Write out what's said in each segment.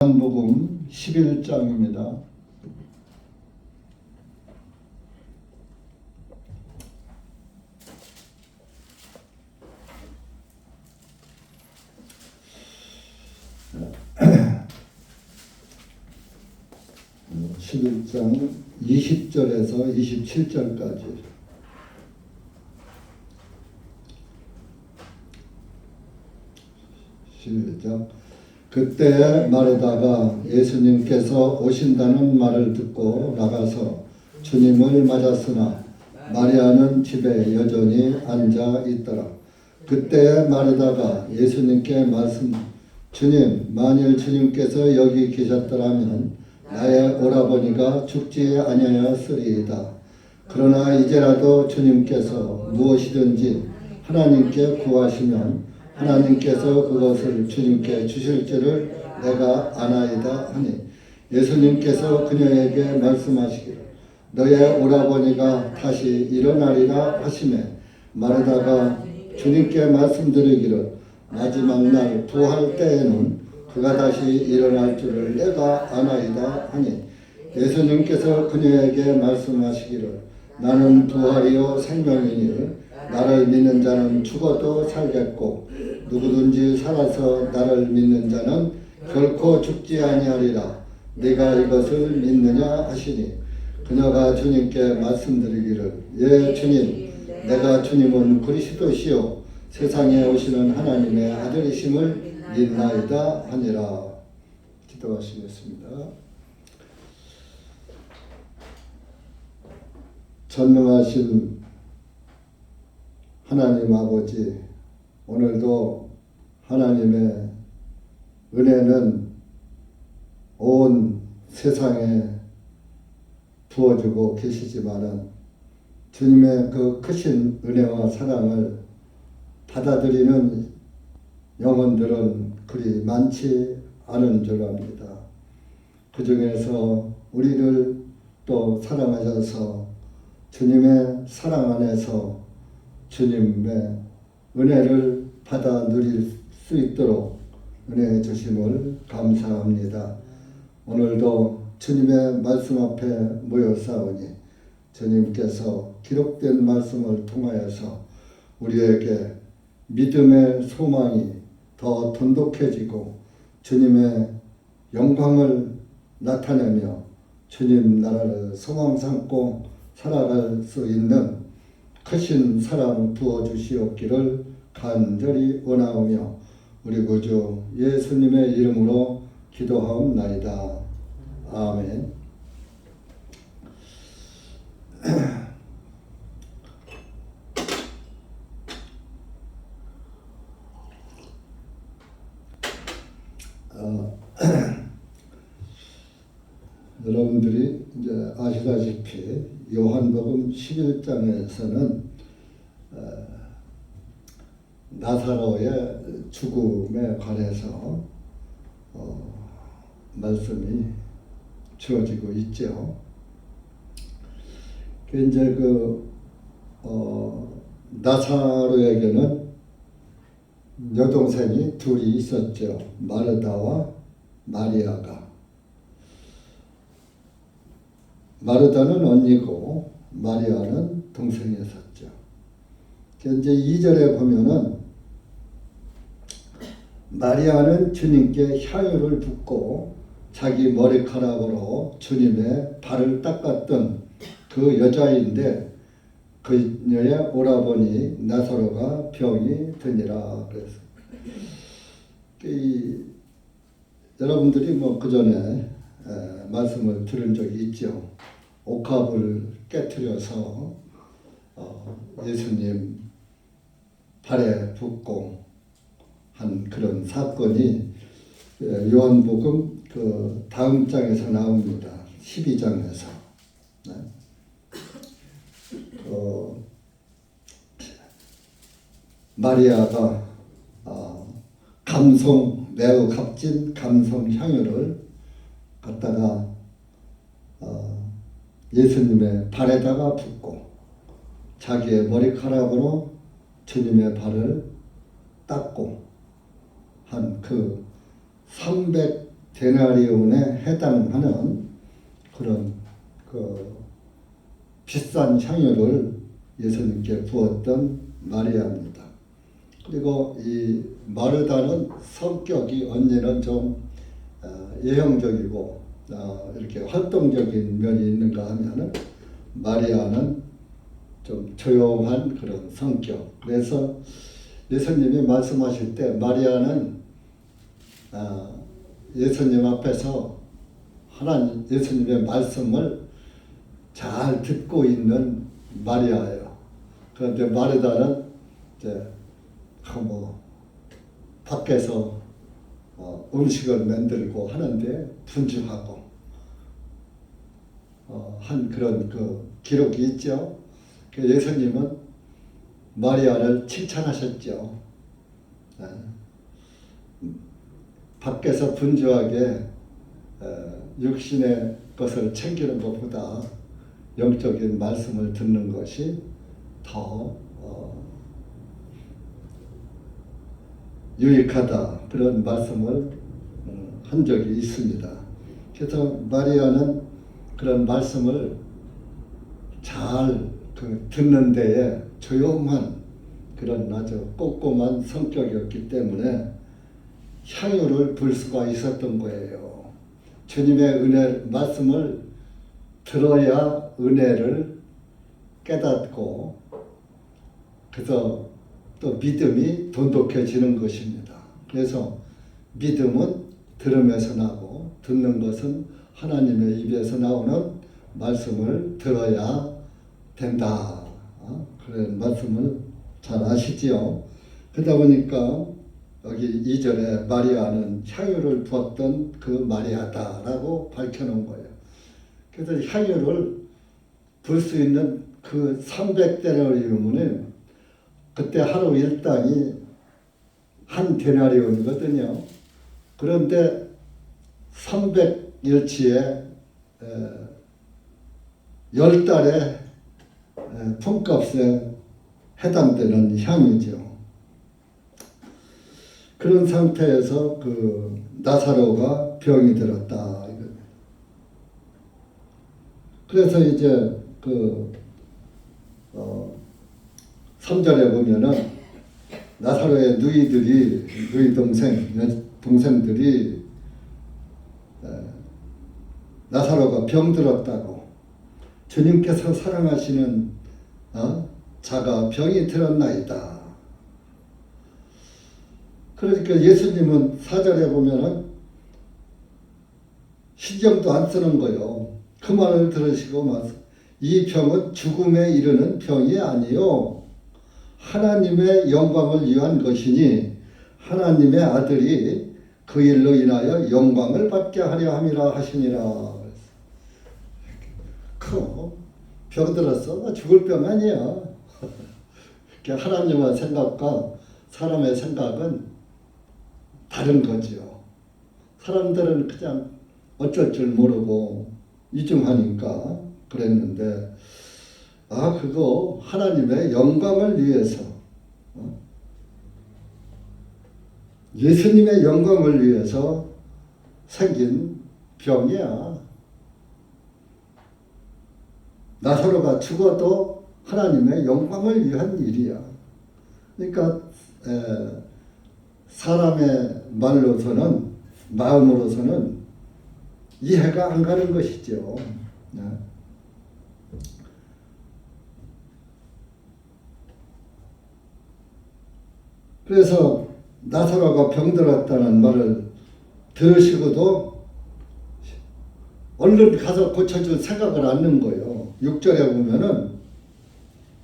요한복음 11장입니다. 어, 11장 20절에서 27절까지. 시작. 그때 마르다가 예수님께서 오신다는 말을 듣고 나가서 주님을 맞았으나 마리아는 집에 여전히 앉아 있더라. 그때 마르다가 예수님께 주님, 만일 주님께서 여기 계셨더라면 나의 오라버니가 죽지 아니하였으리이다. 그러나 이제라도 주님께서 무엇이든지 하나님께 구하시면 하나님께서 그것을 주님께 주실 줄을 내가 아나이다 하니, 예수님께서 그녀에게 말씀하시기를 너의 오라버니가 다시 일어나리라 하시매, 마르다가 주님께 말씀드리기를 마지막 날 부활 때에는 그가 다시 일어날 줄을 내가 아나이다 하니, 예수님께서 그녀에게 말씀하시기를 나는 부활이요 생명이니 나를 믿는 자는 죽어도 살겠고 누구든지 살아서 나를 믿는 자는 결코 죽지 아니하리라. 네가 이것을 믿느냐 하시니, 그녀가 주님께 말씀드리기를 예 주님, 내가 주님은 그리스도시요 세상에 오시는 하나님의 아들이심을 믿나이다 하니라. 기도하시겠습니다. 전능하신 하나님 아버지, 오늘도 하나님의 은혜는 온 세상에 부어주고 계시지만은 주님의 그 크신 은혜와 사랑을 받아들이는 영혼들은 그리 많지 않은 줄 압니다. 그 중에서 우리를 또 사랑하셔서 주님의 사랑 안에서 주님의 은혜를 받아 누릴 수 있도록 은혜 주심을 감사합니다. 오늘도 주님의 말씀 앞에 모여싸우니 주님께서 기록된 말씀을 통하여서 우리에게 믿음의 소망이 더 돈독해지고 주님의 영광을 나타내며 주님 나라를 소망 삼고 살아갈 수 있는 크신 사랑 부어주시옵기를 간절히 원하오며 우리 구주 예수님의 이름으로 기도하옵나이다. 아멘. 여러분들이 이제 아시다시피 요한복음 11장에서는 나사로의 죽음에 관해서 말씀이 주어지고 있죠. 이제 나사로에게는 여동생이 둘이 있었죠. 마르다와 마리아가. 마르다는 언니고 마리아는 동생이었었죠. 이제 2절에 보면은 마리아는 주님께 향유를 붓고 자기 머리카락으로 주님의 발을 닦았던 그 여자인데, 그녀의 오라버니 나사로가 병이 드니라. 그래서 여러분들이 그 전에 말씀을 들은 적이 있죠. 옥합을 깨트려서 예수님 발에 붓고 한 그런 사건이 요한복음 그 다음 장에서 나옵니다. 12장에서. 네. 마리아가 매우 값진 감성 향유를 갖다가 예수님의 발에다가 붓고 자기의 머리카락으로 주님의 발을 닦고 한 그 300 데나리온에 해당하는 그런 비싼 향유를 예수님께 부었던 마리아입니다. 그리고 이 마르다는 성격이 언니는 좀 예형적이고 이렇게 활동적인 면이 있는가 하면은 마리아는 좀 조용한 그런 성격. 그래서 예수님이 말씀하실 때 마리아는 예수님 앞에서 예수님의 말씀을 잘 듣고 있는 마리아예요. 그런데 마르다는 이제 밖에서 음식을 만들고 하는데 분주하고 한 그런 기록이 있죠. 예수님은 마리아를 칭찬하셨죠. 밖에서 분주하게 육신의 것을 챙기는 것보다 영적인 말씀을 듣는 것이 더 유익하다, 그런 말씀을 한 적이 있습니다. 그래서 마리아는 그런 말씀을 잘 듣는 데에 조용한 그런 아주 꼼꼼한 성격이었기 때문에 향유를 불 수가 있었던 거예요. 주님의 은혜 말씀을 들어야 은혜를 깨닫고 그래서 또 믿음이 돈독해지는 것입니다. 그래서 믿음은 들음에서 나고 듣는 것은 하나님의 입에서 나오는 말씀을 들어야 된다. 그런 말씀을 잘 아시지요. 그러다 보니까 여기 2절에 마리아는 향유를 부었던 그 마리아다라고 밝혀놓은 거예요. 그래서 향유를 불 수 있는 그 300데나리온은 그때 하루 일당이 한 데나리온이거든요. 그런데 300일치에 10달의 품값에 해당되는 향이죠. 그런 상태에서 나사로가 병이 들었다. 그래서 이제 3절에 보면은 나사로의 누이 동생들이 나사로가 병들었다고, 주님께서 사랑하시는 자가 병이 들었나이다. 그러니까 예수님은 4절에 보면은 신경도 안 쓰는 거예요. 그 말을 들으시고 이 병은 죽음에 이르는 병이 아니요 하나님의 영광을 위한 것이니 하나님의 아들이 그 일로 인하여 영광을 받게 하려 함이라 하시니라. 병들었어? 죽을 병 아니야. 하나님의 생각과 사람의 생각은 다른 거죠. 사람들은 그냥 어쩔 줄 모르고 이중하니까 그랬는데 그거 하나님의 영광을 위해서 예수님의 영광을 위해서 생긴 병이야. 나사로가 죽어도 하나님의 영광을 위한 일이야. 그러니까 사람의 말로서는, 마음으로서는 이해가 안 가는 것이죠. 그래서 나사로가 병들었다는 말을 들으시고도 얼른 가서 고쳐줄 생각을 않는 거예요. 6절에 보면은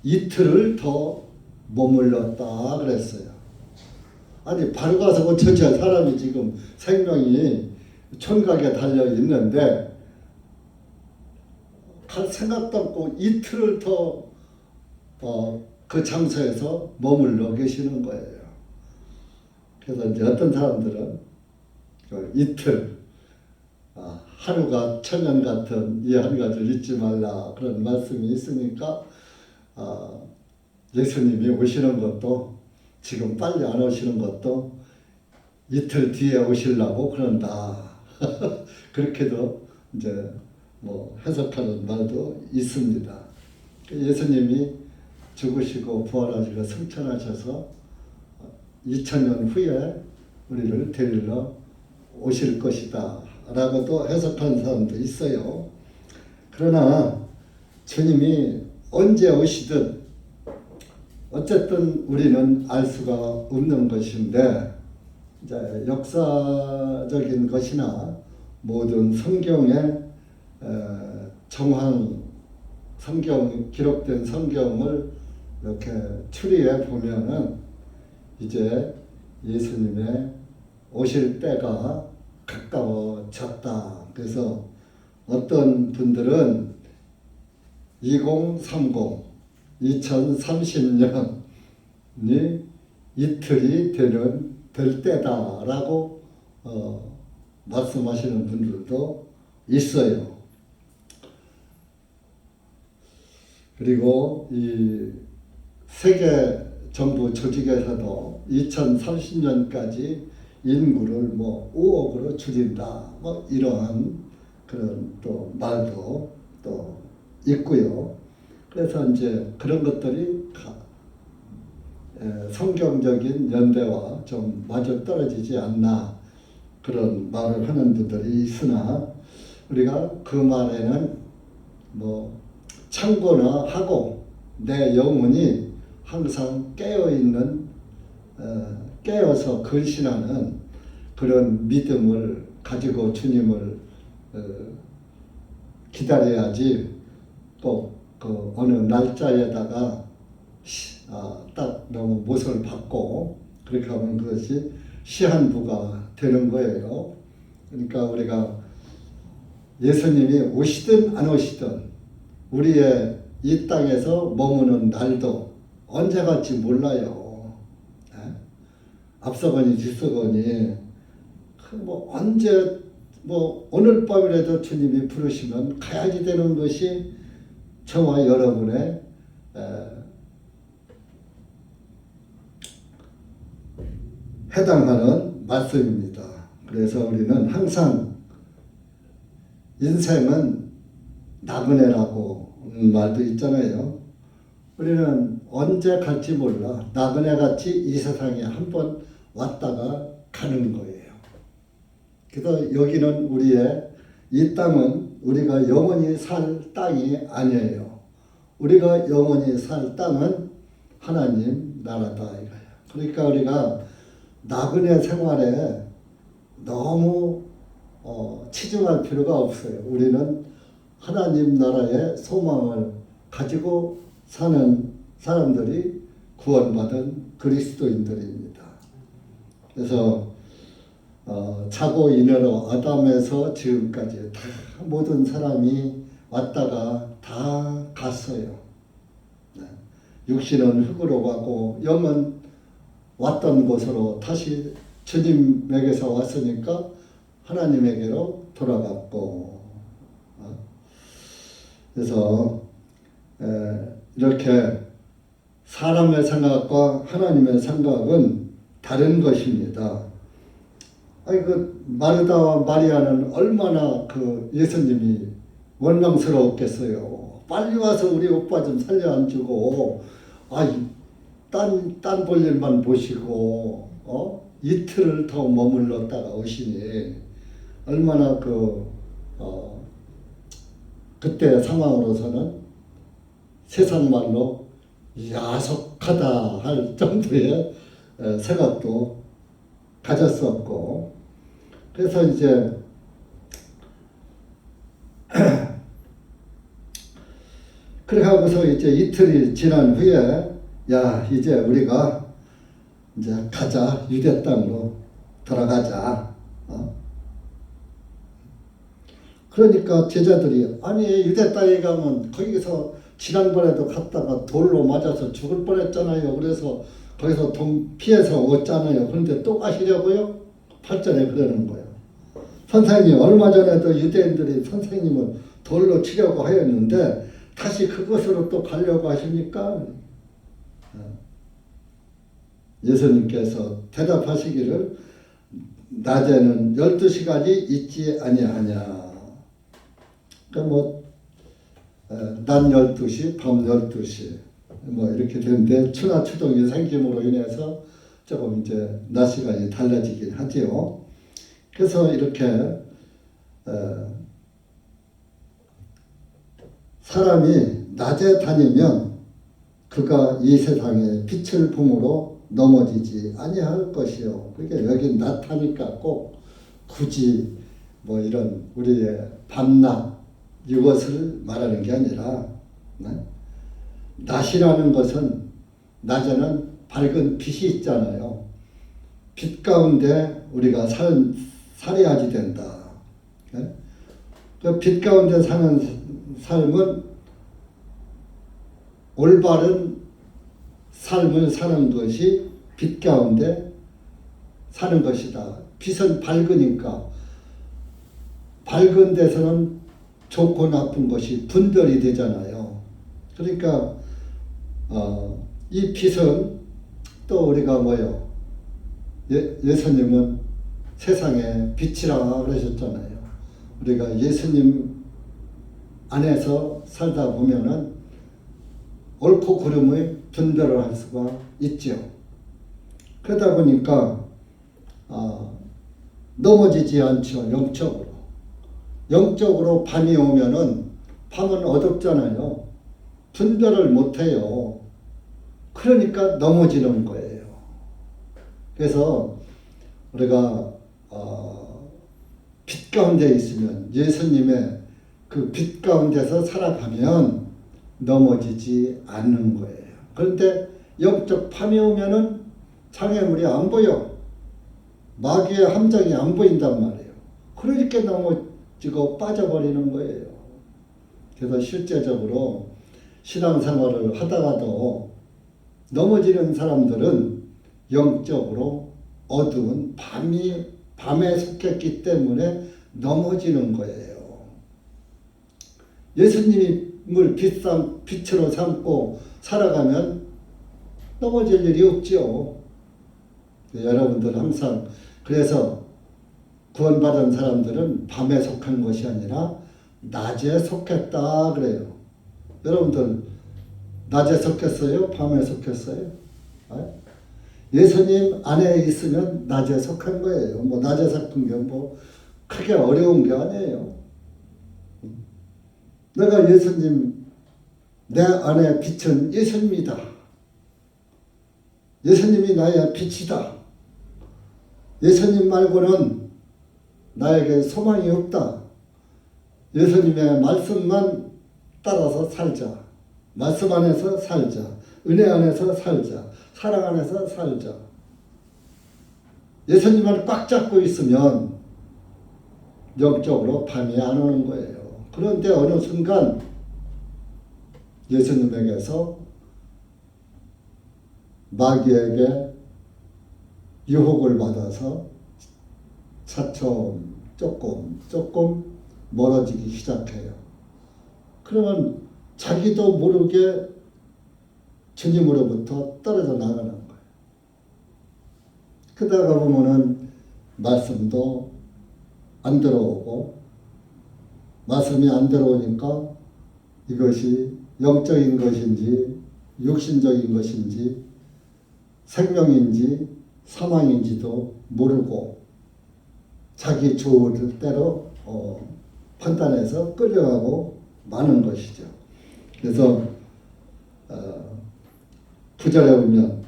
이틀을 더 머물렀다 그랬어요. 아니 바로 가서 고쳐줘야 사람이 지금 생명이 천각에 달려 있는데 갈 생각도 없고 이틀을 더 그 장소에서 머물러 계시는 거예요. 그래서 이제 어떤 사람들은 이틀, 하루가 천년 같은 이 한 가지를 잊지 말라 그런 말씀이 있으니까 예수님이 오시는 것도 지금 빨리 안 오시는 것도 이틀 뒤에 오시려고 그런다. 그렇게도 이제 뭐 해석하는 말도 있습니다. 예수님이 죽으시고 부활하시고 승천하셔서 2000년 후에 우리를 데리러 오실 것이다 라고도 해석하는 사람도 있어요. 그러나 주님이 언제 오시든 어쨌든 우리는 알 수가 없는 것인데, 이제 역사적인 것이나 모든 성경의 정황, 성경 기록된 성경을 이렇게 추리해 보면은 이제 예수님의 오실 때가 가까워졌다. 그래서 어떤 분들은 2030, 2030년이 이틀이 될 때다라고 말씀하시는 분들도 있어요. 그리고 이 세계 정부 조직에서도 2030년까지 인구를 뭐 5억으로 줄인다, 뭐 이러한 그런 또 말도 또 있고요. 그래서 이제 그런 것들이 성경적인 연대와 좀 맞아떨어지지 않나, 그런 말을 하는 분들이 있으나, 우리가 그 말에는 뭐 참고나 하고 내 영혼이 항상 깨어있는, 깨어서 근신하는 그런 믿음을 가지고 주님을 기다려야지, 또 그 어느 날짜에다가 딱 너무 못을 받고 그렇게 하면 그것이 시한부가 되는 거예요. 그러니까 우리가 예수님이 오시든 안 오시든 우리의 이 땅에서 머무는 날도 언제 갈지 몰라요. 앞서거니 뒤서거니 뭐 언제, 뭐 오늘 밤이라도 주님이 부르시면 가야지 되는 것이 저와 여러분의 해당하는 말씀입니다. 그래서 우리는 항상 인생은 나그네라고 말도 있잖아요. 우리는 언제 갈지 몰라. 나그네같이 이 세상에 한번 왔다가 가는 거예요. 그래서 여기는 우리의, 이 땅은 우리가 영원히 살 땅이 아니에요. 우리가 영원히 살 땅은 하나님 나라다 이거예요. 그러니까 우리가 나그네 생활에 너무 치중할 필요가 없어요. 우리는 하나님 나라의 소망을 가지고 사는 사람들이 구원받은 그리스도인들입니다. 그래서 자고 일어나 아담에서 지금까지 다 모든 사람이 왔다가 다 갔어요. 육신은 흙으로 가고 영은 왔던 곳으로 다시 주님에게서 왔으니까 하나님에게로 돌아갔고, 그래서 이렇게 사람의 생각과 하나님의 생각은 다른 것입니다. 아니 그 마르다와 마리아는 얼마나 그 예수님이 원망스러웠겠어요. 빨리 와서 우리 오빠 좀 살려 안 주고, 딴 볼 일만 보시고 이틀을 더 머물렀다가 오시니 얼마나 그때 상황으로서는 세상 말로 야속하다 할 정도의 생각도 가졌었고, 그래서 이제 그래 하고서 이제 이틀이 지난 후에 야 이제 우리가 이제 가자, 유대 땅으로 돌아가자. 그러니까 제자들이 아니 유대 땅에 가면 거기서 지난번에도 갔다가 돌로 맞아서 죽을 뻔했잖아요. 그래서 거기서 피해서 왔잖아요. 그런데 또 가시려고요? 8절에 그러는 거예요. 선생님 얼마 전에도 유대인들이 선생님을 돌로 치려고 하였는데 다시 그곳으로 또 가려고 하십니까? 예수님께서 대답하시기를 낮에는 12시까지 있지 아니하냐. 그러니까 낮 12시, 밤 12시 이렇게 되는데 추나 추동이 생김으로 인해서 조금 이제 낮 시간이 달라지긴 하지요. 그래서 이렇게 사람이 낮에 다니면 그가 이 세상에 빛을 품으로 넘어지지 아니할 것이요. 그러니까 여기 낮하니까 꼭 굳이 이런 우리의 밤낮 이것을 말하는 게 아니라, 네? 낮이라는 것은 낮에는 밝은 빛이 있잖아요. 빛 가운데 우리가 살아야지 된다. 네? 그 빛 가운데 사는 삶은 올바른 삶을 사는 것이 빛 가운데 사는 것이다. 빛은 밝으니까 밝은 데서는 좋고 나쁜 것이 분별이 되잖아요. 그러니까 이 빛은 또 우리가 예수님은 세상의 빛이라 그러셨잖아요. 우리가 예수님 안에서 살다 보면은 옳고 그름의 분별을 할 수가 있죠. 그러다 보니까 넘어지지 않죠. 영적으로 밤이 오면은 밤은 어둡잖아요. 분별을 못해요. 그러니까 넘어지는 거예요. 그래서 우리가 빛 가운데 있으면, 예수님의 그 빛 가운데서 살아가면 넘어지지 않는 거예요. 그런데 영적 밤이 오면은 장애물이 안 보여. 마귀의 함정이 안 보인단 말이에요. 그러니까 넘어지고 빠져버리는 거예요. 그래서 실제적으로 신앙생활을 하다가도 넘어지는 사람들은 영적으로 어두운 밤에 속했기 때문에 넘어지는 거예요. 예수님을 빛으로 삼고 살아가면 넘어질 일이 없죠. 여러분들 항상 그래서 구원받은 사람들은 밤에 속한 것이 아니라 낮에 속했다 그래요. 여러분들 낮에 속했어요? 밤에 속했어요? 예수님 안에 있으면 낮에 속한 거예요. 낮에 속한 게 크게 어려운 게 아니에요. 내가 예수님, 내 안에 빛은 예수님이다. 예수님이 나의 빛이다. 예수님 말고는 나에게 소망이 없다. 예수님의 말씀만 따라서 살자. 말씀 안에서 살자. 은혜 안에서 살자. 사랑 안에서 살자. 예수님을 꽉 잡고 있으면 영적으로 밤이 안 오는 거예요. 그런데 어느 순간 예수님에게서 마귀에게 유혹을 받아서 차츰 조금 멀어지기 시작해요. 그러면 자기도 모르게 주님으로부터 떨어져 나가는 거예요. 그러다가 보면은 말씀도 안 들어오고, 말씀이 안 들어오니까 이것이 영적인 것인지 육신적인 것인지 생명인지 사망인지도 모르고 자기 좋을 대로 판단해서 끌려가고 마는 것이죠. 그래서 9절에 보면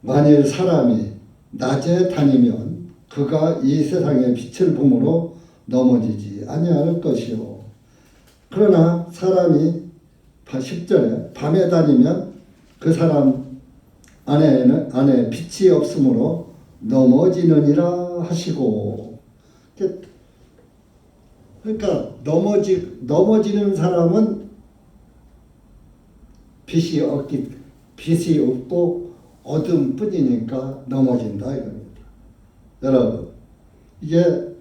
만일 사람이 낮에 다니면 그가 이 세상의 빛을 보므로 넘어지지 아니할 것이요. 그러나 사람이 10절에 밤에 다니면 그 사람 안에 빛이 없으므로 넘어지느니라 하시고. 그러니까 넘어지는 사람은 빛이 없고 어둠 뿐이니까 넘어진다 이겁니다. 여러분, 이게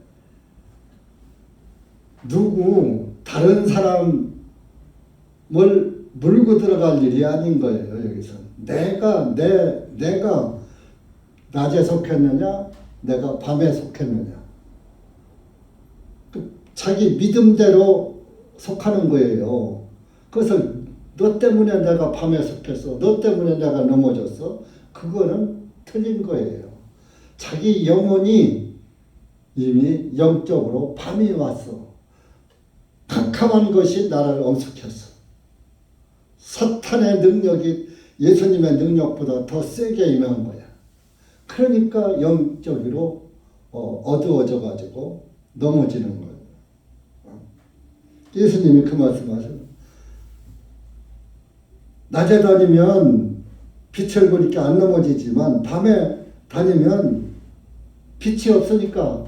다른 사람을 물고 들어갈 일이 아닌 거예요. 여기서 내가 낮에 속했느냐 내가 밤에 속했느냐. 자기 믿음대로 속하는 거예요. 그래서 너 때문에 내가 밤에 속했어. 너 때문에 내가 넘어졌어. 그거는 틀린 거예요. 자기 영혼이 이미 영적으로 밤이 왔어. 캄캄한 것이 나를 엄습했어. 사탄의 능력이 예수님의 능력보다 더 세게 임한 거야. 그러니까 영적으로 어두워져 가지고 넘어지는 거예요. 예수님이 그 말씀하셔요. 낮에 다니면 빛을 보니까 안 넘어지지만 밤에 다니면 빛이 없으니까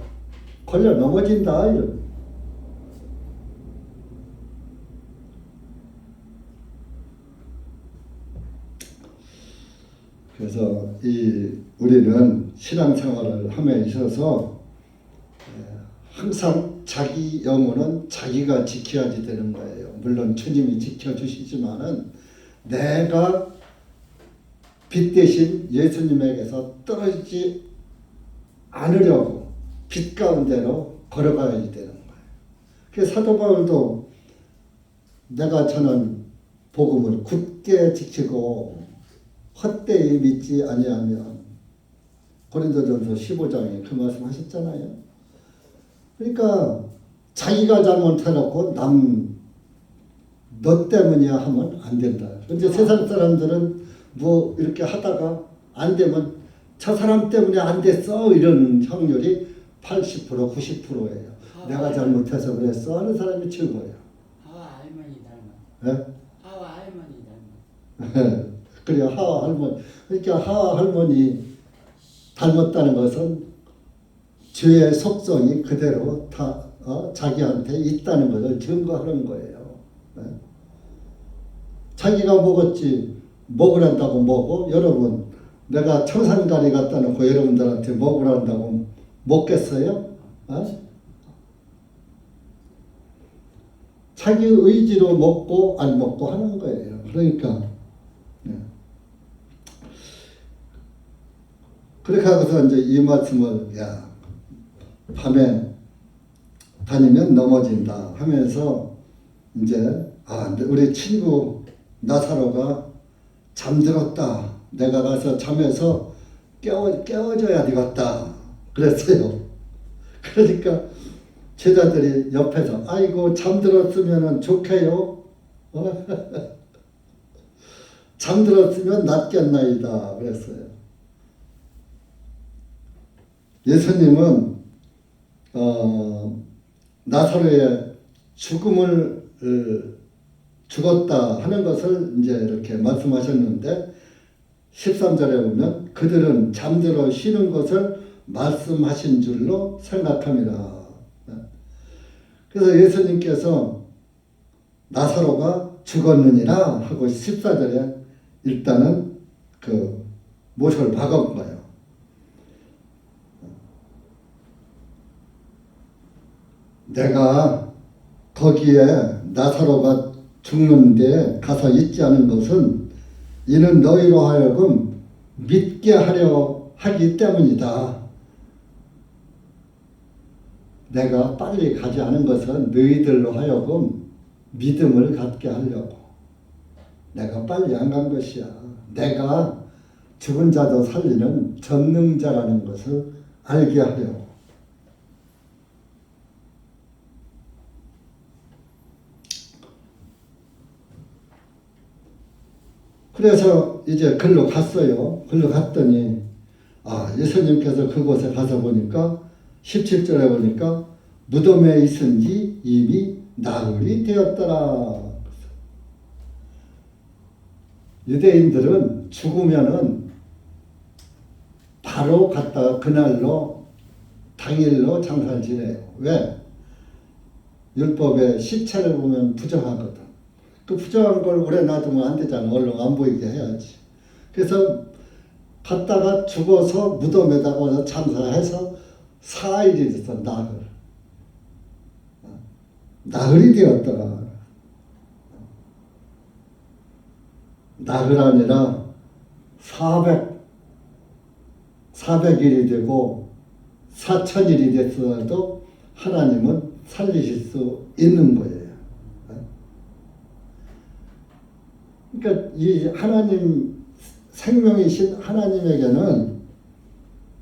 걸려 넘어진다. 이런. 그래서 우리는 신앙생활을 함에 있어서 항상 자기 영혼은 자기가 지켜야지 되는 거예요. 물론 주님이 지켜주시지만은 내가 빛 대신 예수님에게서 떨어지지 않으려고 빛 가운데로 걸어가야지 되는 거예요. 그래서 사도 바울도 내가 저는 복음을 굳게 지키고 헛되이 믿지 아니하면 고린도전서 15장에 그 말씀 하셨잖아요. 그러니까 자기가 잘못해놓고 너 때문이야 하면 안 된다. 근데 세상 사람들은 뭐 이렇게 하다가 안 되면 저 사람 때문에 안 됐어 이런 확률이 80% 90%예요. 내가 잘못해서 그랬어 하는 사람이 최고예요. 하와 할머니 닮았. 네? 하와 할머니 닮았. 그래요. 하와 할머니. 그러니까 하와 할머니 닮았다는 것은 죄의 속성이 그대로 다 자기한테 있다는 것을 증거하는 거예요. 네? 자기가 먹었지 먹으란다고 먹어? 여러분 내가 청산가리 갖다 놓고 여러분들한테 먹으란다고 먹겠어요? 자기 의지로 먹고 안 먹고 하는 거예요. 그러니까 그렇게 하고서 이제 이 말씀을 밤에 다니면 넘어진다 하면서 이제 우리 친구 나사로가 잠들었다. 내가 가서 잠에서 깨워줘야 되겠다. 그랬어요. 그러니까 제자들이 옆에서 아이고 잠들었으면 좋게요. 잠들었으면 낫겠나이다. 그랬어요. 예수님은 나사로의 죽음을 죽었다 하는 것을 이제 이렇게 말씀하셨는데 13절에 보면 그들은 잠들어 쉬는 것을 말씀하신 줄로 생각함이라. 그래서 예수님께서 나사로가 죽었느니라 하고 14절에 일단은 그 못을 박은 거예요. 내가 거기에 나사로가 죽는데 가서 있지 않은 것은 이는 너희로 하여금 믿게 하려 하기 때문이다. 내가 빨리 가지 않은 것은 너희들로 하여금 믿음을 갖게 하려고. 내가 빨리 안 간 것이야. 내가 죽은 자도 살리는 전능자라는 것을 알게 하려고. 그래서 이제 글로 갔어요. 글로 갔더니 예수님께서 그곳에 가서 보니까 17절에 보니까 무덤에 있은지 이미 나흘이 되었더라. 유대인들은 죽으면은 바로 갔다가 그날로 당일로 장사를 지내요. 왜? 율법에 시체를 보면 부정하거든. 그 부정한 걸 오래 놔두면 안 되잖아. 얼른 안 보이게 해야지. 그래서 갔다가 죽어서 무덤에다가 장사해서 4일이 돼서 나흘이 되었더라. 나흘 아니라 400 400일이 되고 4000일이 됐어도 하나님은 살리실 수 있는 거예요. 그러니까 이 하나님, 생명이신 하나님에게는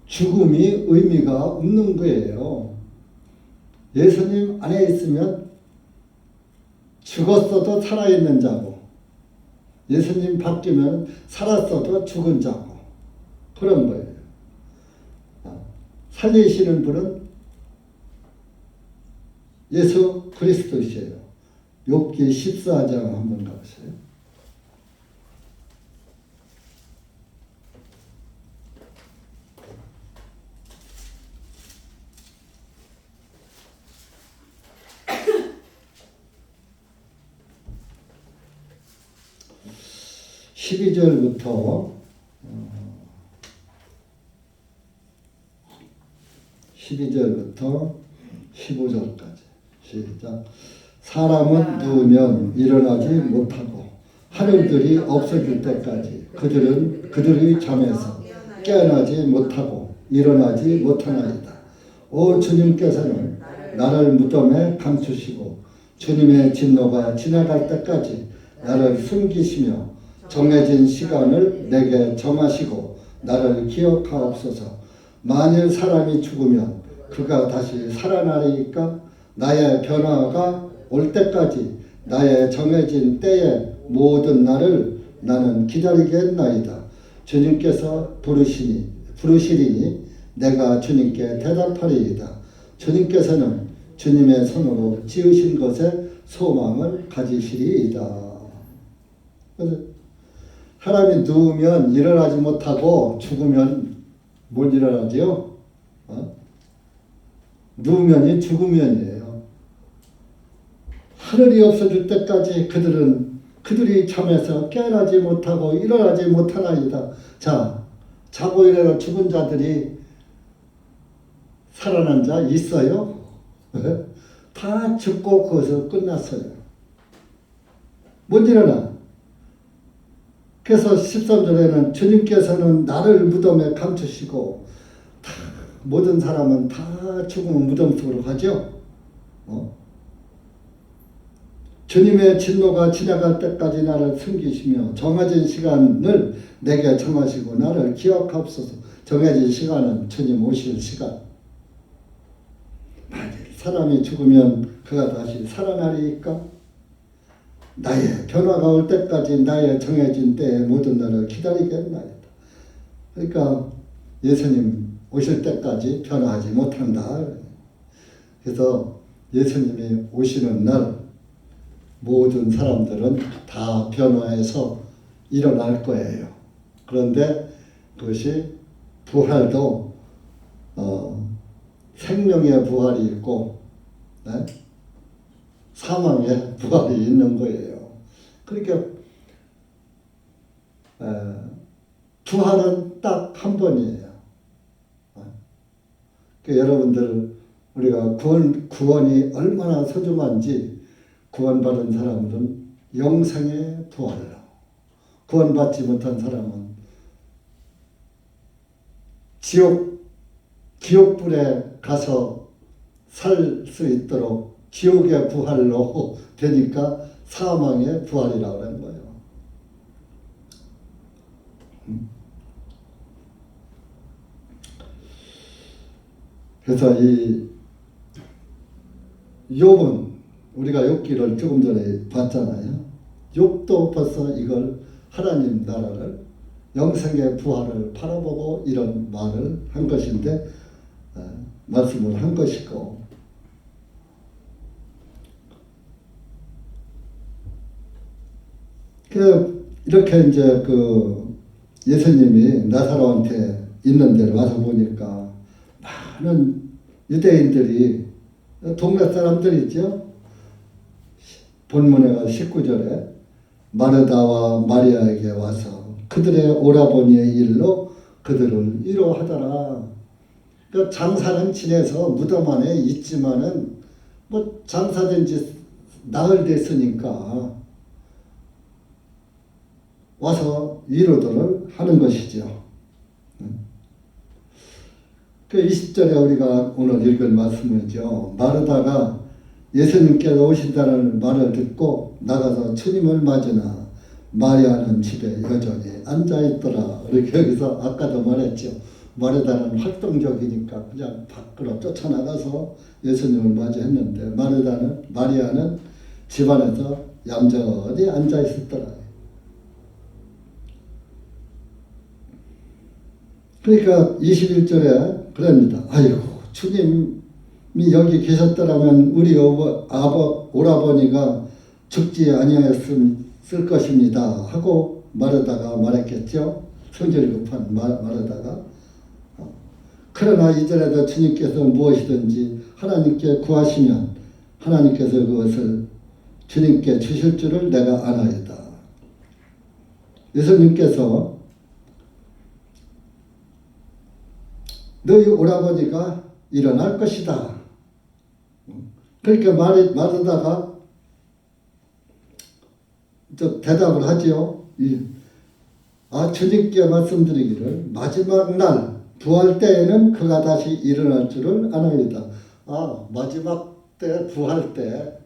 죽음이 의미가 없는 거예요. 예수님 안에 있으면 죽었어도 살아있는 자고, 예수님 바뀌면 살았어도 죽은 자고, 그런 거예요. 살리시는 분은 예수 그리스도시에요. 욥기 14장 한번 가보세요. (12절부터) 12절부터 15절까지 시작. 사람은 누우면 일어나지 못하고 하늘들이 없어질 때까지 그들의 잠에서 깨어나지 못하고 일어나지 못하나이다. 오 주님께서는 나를 무덤에 감추시고 주님의 진노가 지나갈 때까지 나를 숨기시며 정해진 시간을 내게 정하시고 나를 기억하옵소서. 만일 사람이 죽으면 그가 다시 살아나리까? 나의 변화가 올 때까지 나의 정해진 때의 모든 날을 나는 기다리겠나이다. 주님께서 부르시리니 내가 주님께 대답하리이다. 주님께서는 주님의 손으로 지으신 것에 소망을 가지시리이다. 사람이 누우면 일어나지 못하고 죽으면 못 일어나죠? 누우면이 죽으면이에요. 하늘이 없어질 때까지 그들이 잠에서 깨어나지 못하고 일어나지 못하나이다. 자, 자고 일어나 죽은 자들이 살아난 자 있어요? 다 죽고 거기서 끝났어요. 못 일어나. 그래서 13절에는 주님께서는 나를 무덤에 감추시고, 모든 사람은 다 죽으면 무덤 속으로 가죠. 주님의 진노가 지나갈 때까지 나를 숨기시며 정해진 시간을 내게 정하시고 나를 기억하옵소서. 정해진 시간은 주님 오실 시간. 만일 사람이 죽으면 그가 다시 살아나리까? 나의 변화가 올 때까지 나의 정해진 때의 모든 날을 기다리겠나이다. 그러니까 예수님 오실 때까지 변화하지 못한다. 그래서 예수님이 오시는 날 모든 사람들은 다 변화해서 일어날 거예요. 그런데 그것이 부활도 생명의 부활이 있고, 네? 사망의 부활이 있는 거예요. 그러니까 부활은 딱 한 번이에요. 그러니까 여러분들 우리가 구원이 얼마나 소중한지, 구원받은 사람들은 영생의 부활로, 구원받지 못한 사람은 지옥불에 가서 살 수 있도록 지옥의 부활로 되니까 사망의 부활이라고 하는 거예요. 그래서 이 욥은 우리가 욥기를 조금 전에 봤잖아요. 욥도 벌써 이걸 하나님 나라를, 영생의 부활을 바라보고 이런 말을 한 것인데, 말씀을 한 것이고, 이렇게 이제 예수님이 나사로한테 있는 데를 와서 보니까 많은 유대인들이, 동네 사람들이죠. 본문에 19절에 마르다와 마리아에게 와서 그들의 오라버니의 일로 그들을 위로하더라. 그러니까 장사는 지내서 무덤 안에 있지만은 뭐 장사된 지 나흘 됐으니까 와서 위로들을 하는 것이죠. 그 20절에 우리가 오늘 읽을 말씀이죠. 마르다가 예수님께서 오신다는 말을 듣고 나가서 주님을 맞으나 마리아는 집에 여전히 앉아있더라. 이렇게 여기서 아까도 말했죠. 마르다는 활동적이니까 그냥 밖으로 쫓아나가서 예수님을 맞이했는데 마리아는 집안에서 얌전히 앉아있었더라. 그러니까 21절에 그럽니다. 아이고 주님이 여기 계셨더라면 우리 오라버니가 죽지 아니하였을 것입니다 하고 마르다가 말했겠죠. 성질이 급한 마르다가. 그러나 이전에도 주님께서 무엇이든지 하나님께 구하시면 하나님께서 그것을 주님께 주실 줄을 내가 아나이다. 예수님께서 너희 오라버니가 일어날 것이다. 그러니까 마르다가 대답을 하지요. 주님께 말씀드리기를 마지막 날 부활 때에는 그가 다시 일어날 줄을 아나이다. 마지막 때 부활 때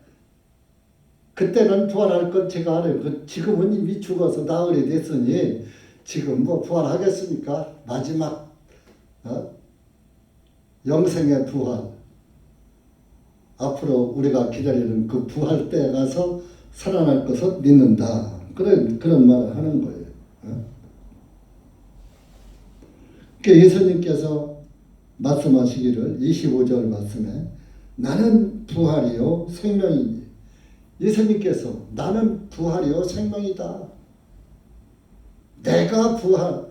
그때는 부활할 건 제가 알아요. 지금은 이미 죽어서 나흘이 됐으니 지금 뭐 부활하겠습니까? 마지막 영생의 부활, 앞으로 우리가 기다리는 그 부활 때에 가서 살아날 것을 믿는다. 그런 말을 하는 거예요. 그러니까 예수님께서 말씀하시기를 25절 말씀에 나는 부활이요 생명이니, 예수님께서 나는 부활이요 생명이다. 내가 부활,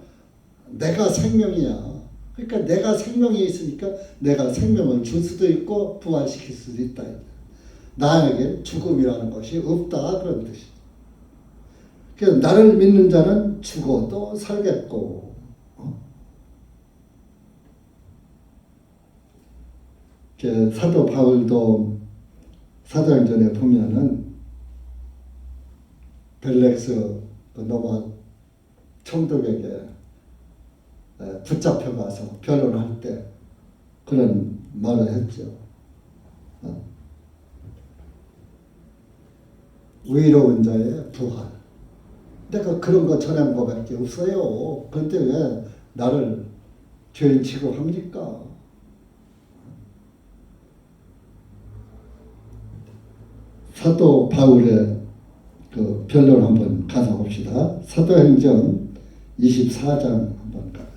내가 생명이야. 그러니까 내가 생명이 있으니까 내가 생명을 줄 수도 있고 부활시킬 수도 있다. 나에게 죽음이라는 것이 없다, 그런 뜻이죠. 그래서 나를 믿는 자는 죽어도 살겠고, 사도 바울도 사도행전에 보면은 벨렉스 노바 총독에게 붙잡혀가서 변론할 때 그런 말을 했죠. 의로운 자의 부활. 내가 그런 거 전한 거밖에 없어요. 그런데 왜 나를 죄인 취급합니까? 사도 바울의 그 변론 한번 가서 봅시다. 사도행전 24장 한번 가보세요.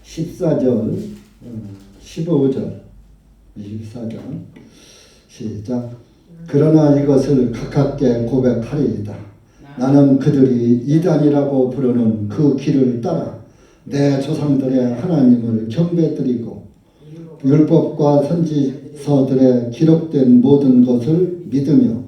(14절) 15절 24장 시작. 그러나 이것을 가깝게 고백하리이다. 나는 그들이 이단이라고 부르는 그 길을 따라 내 조상들의 하나님을 경배드리고 율법과 선지서들에 기록된 모든 것을 믿으며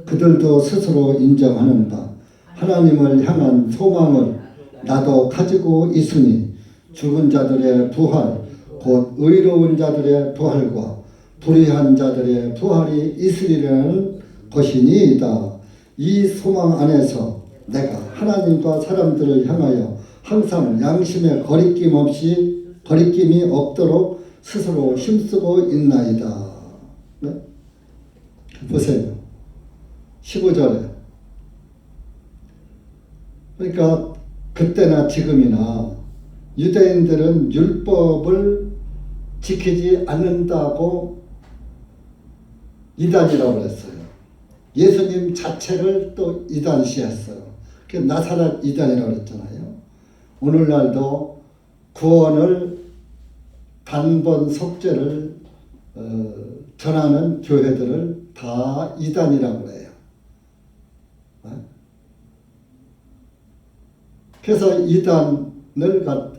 그들도 스스로 인정하는 바 하나님을 향한 소망을 나도 가지고 있으니 죽은 자들의 부활 곧 의로운 자들의 부활과 불의한 자들의 부활이 있으리라는 것이니이다. 이 소망 안에서 내가 하나님과 사람들을 향하여 항상 양심에 거리낌이 없도록 스스로 힘쓰고 있나이다. 네? 보세요. 15절에 그러니까 그때나 지금이나 유대인들은 율법을 지키지 않는다고 이단이라고 했어요. 예수님 자체를 또 이단시했어요. 나사렛 이단이라고 했잖아요. 오늘날도 구원을 단번 속죄를 전하는 교회들을 다 이단이라고 해요. 그래서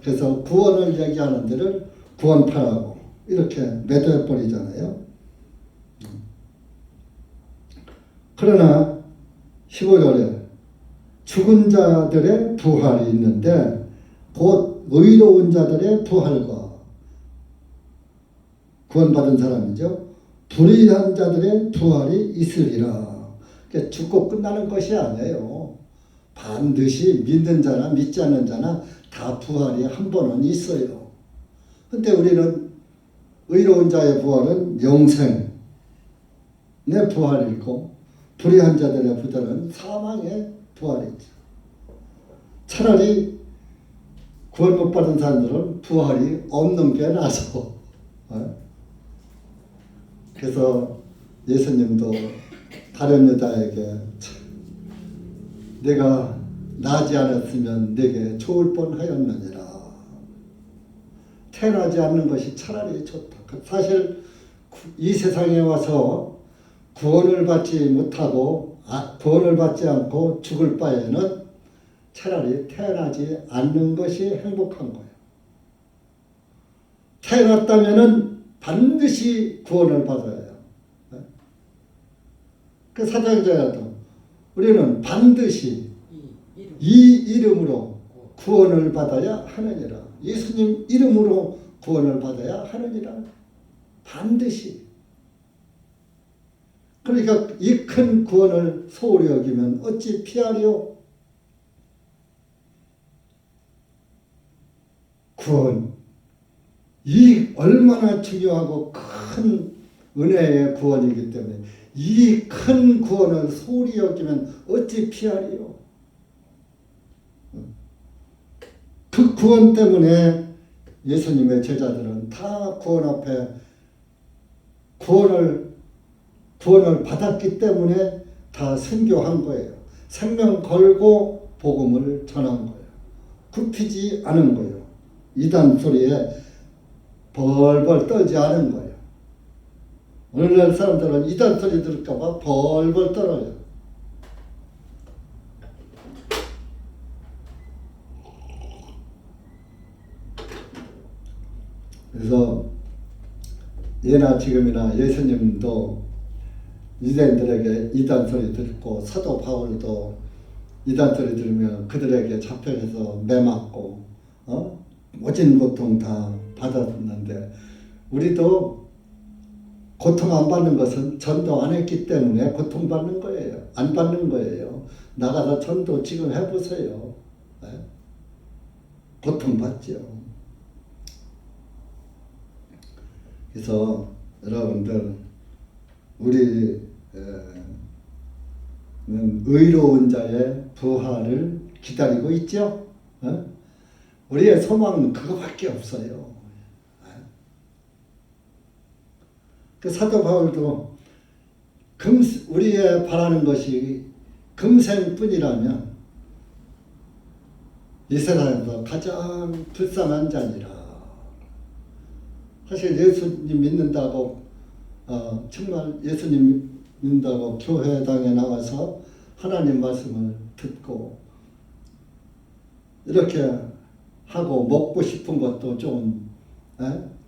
그래서 구원을 얘기하는 데를 구원파라고 이렇게 매도해버리잖아요. 그러나 15절에 죽은 자들의 부활이 있는데 곧 의로운 자들의 부활과 구원받은 사람이죠. 불의한 자들의 부활이 있으리라. 그러니까 죽고 끝나는 것이 아니에요. 반드시 믿는 자나 믿지 않는 자나 다 부활이 한 번은 있어요. 근데 우리는 의로운 자의 부활은 영생의 부활이고 불의한 자들의 부활은 사망의 부활이죠. 차라리 구원 못 받은 사람들은 부활이 없는 게 나서. 그래서 예수님도 다른 여자에게 내가 나지 않았으면 내게 좋을 뻔하였느니라. 태어나지 않는 것이 차라리 좋다. 사실 이 세상에 와서 구원을 받지 못하고 구원을 받지 않고 죽을 바에는 차라리 태어나지 않는 것이 행복한 거예요. 태어났다면은 반드시 구원을 받아야 해요. 그 사장자도 우리는 반드시 이 이름으로 구원을 받아야 하느니라. 예수님 이름으로 구원을 받아야 하느니라. 반드시. 그러니까 이 큰 구원을 소홀히 여기면 어찌 피하리요? 구원. 이 얼마나 중요하고 큰 은혜의 구원이기 때문에 이 큰 구원을 소홀히 여기면 어찌 피하리요? 그 구원 때문에 예수님의 제자들은 다 구원 앞에 구원을 받았기 때문에 다 순교한 거예요. 생명 걸고 복음을 전한 거예요. 굽히지 않은 거예요. 이단 소리에 벌벌 떨지 않은 거예요. 오늘날 사람들은 이단 소리 들을까 봐 벌벌 떨어요. 그래서 예나 지금이나 예수님도 유대인들에게 이단 소리 듣고 사도 바울도 이단 소리 들으면 그들에게 잡혀서 매맞고 모진 고통 다 받았는데 우리도 고통 안 받는 것은 전도 안 했기 때문에 고통 받는 거예요. 안 받는 거예요. 나가서 전도 지금 해보세요. 고통 받죠. 그래서 여러분들 우리는 의로운 자의 부활을 기다리고 있죠. 우리의 소망은 그거밖에 없어요. 그 사도 바울도 우리의 바라는 것이 금생뿐이라면 이 세상에서 가장 불쌍한 자니라. 사실 예수님 믿는다고 정말 예수님 믿는다고 교회당에 나와서 하나님 말씀을 듣고 이렇게 하고 먹고 싶은 것도 좀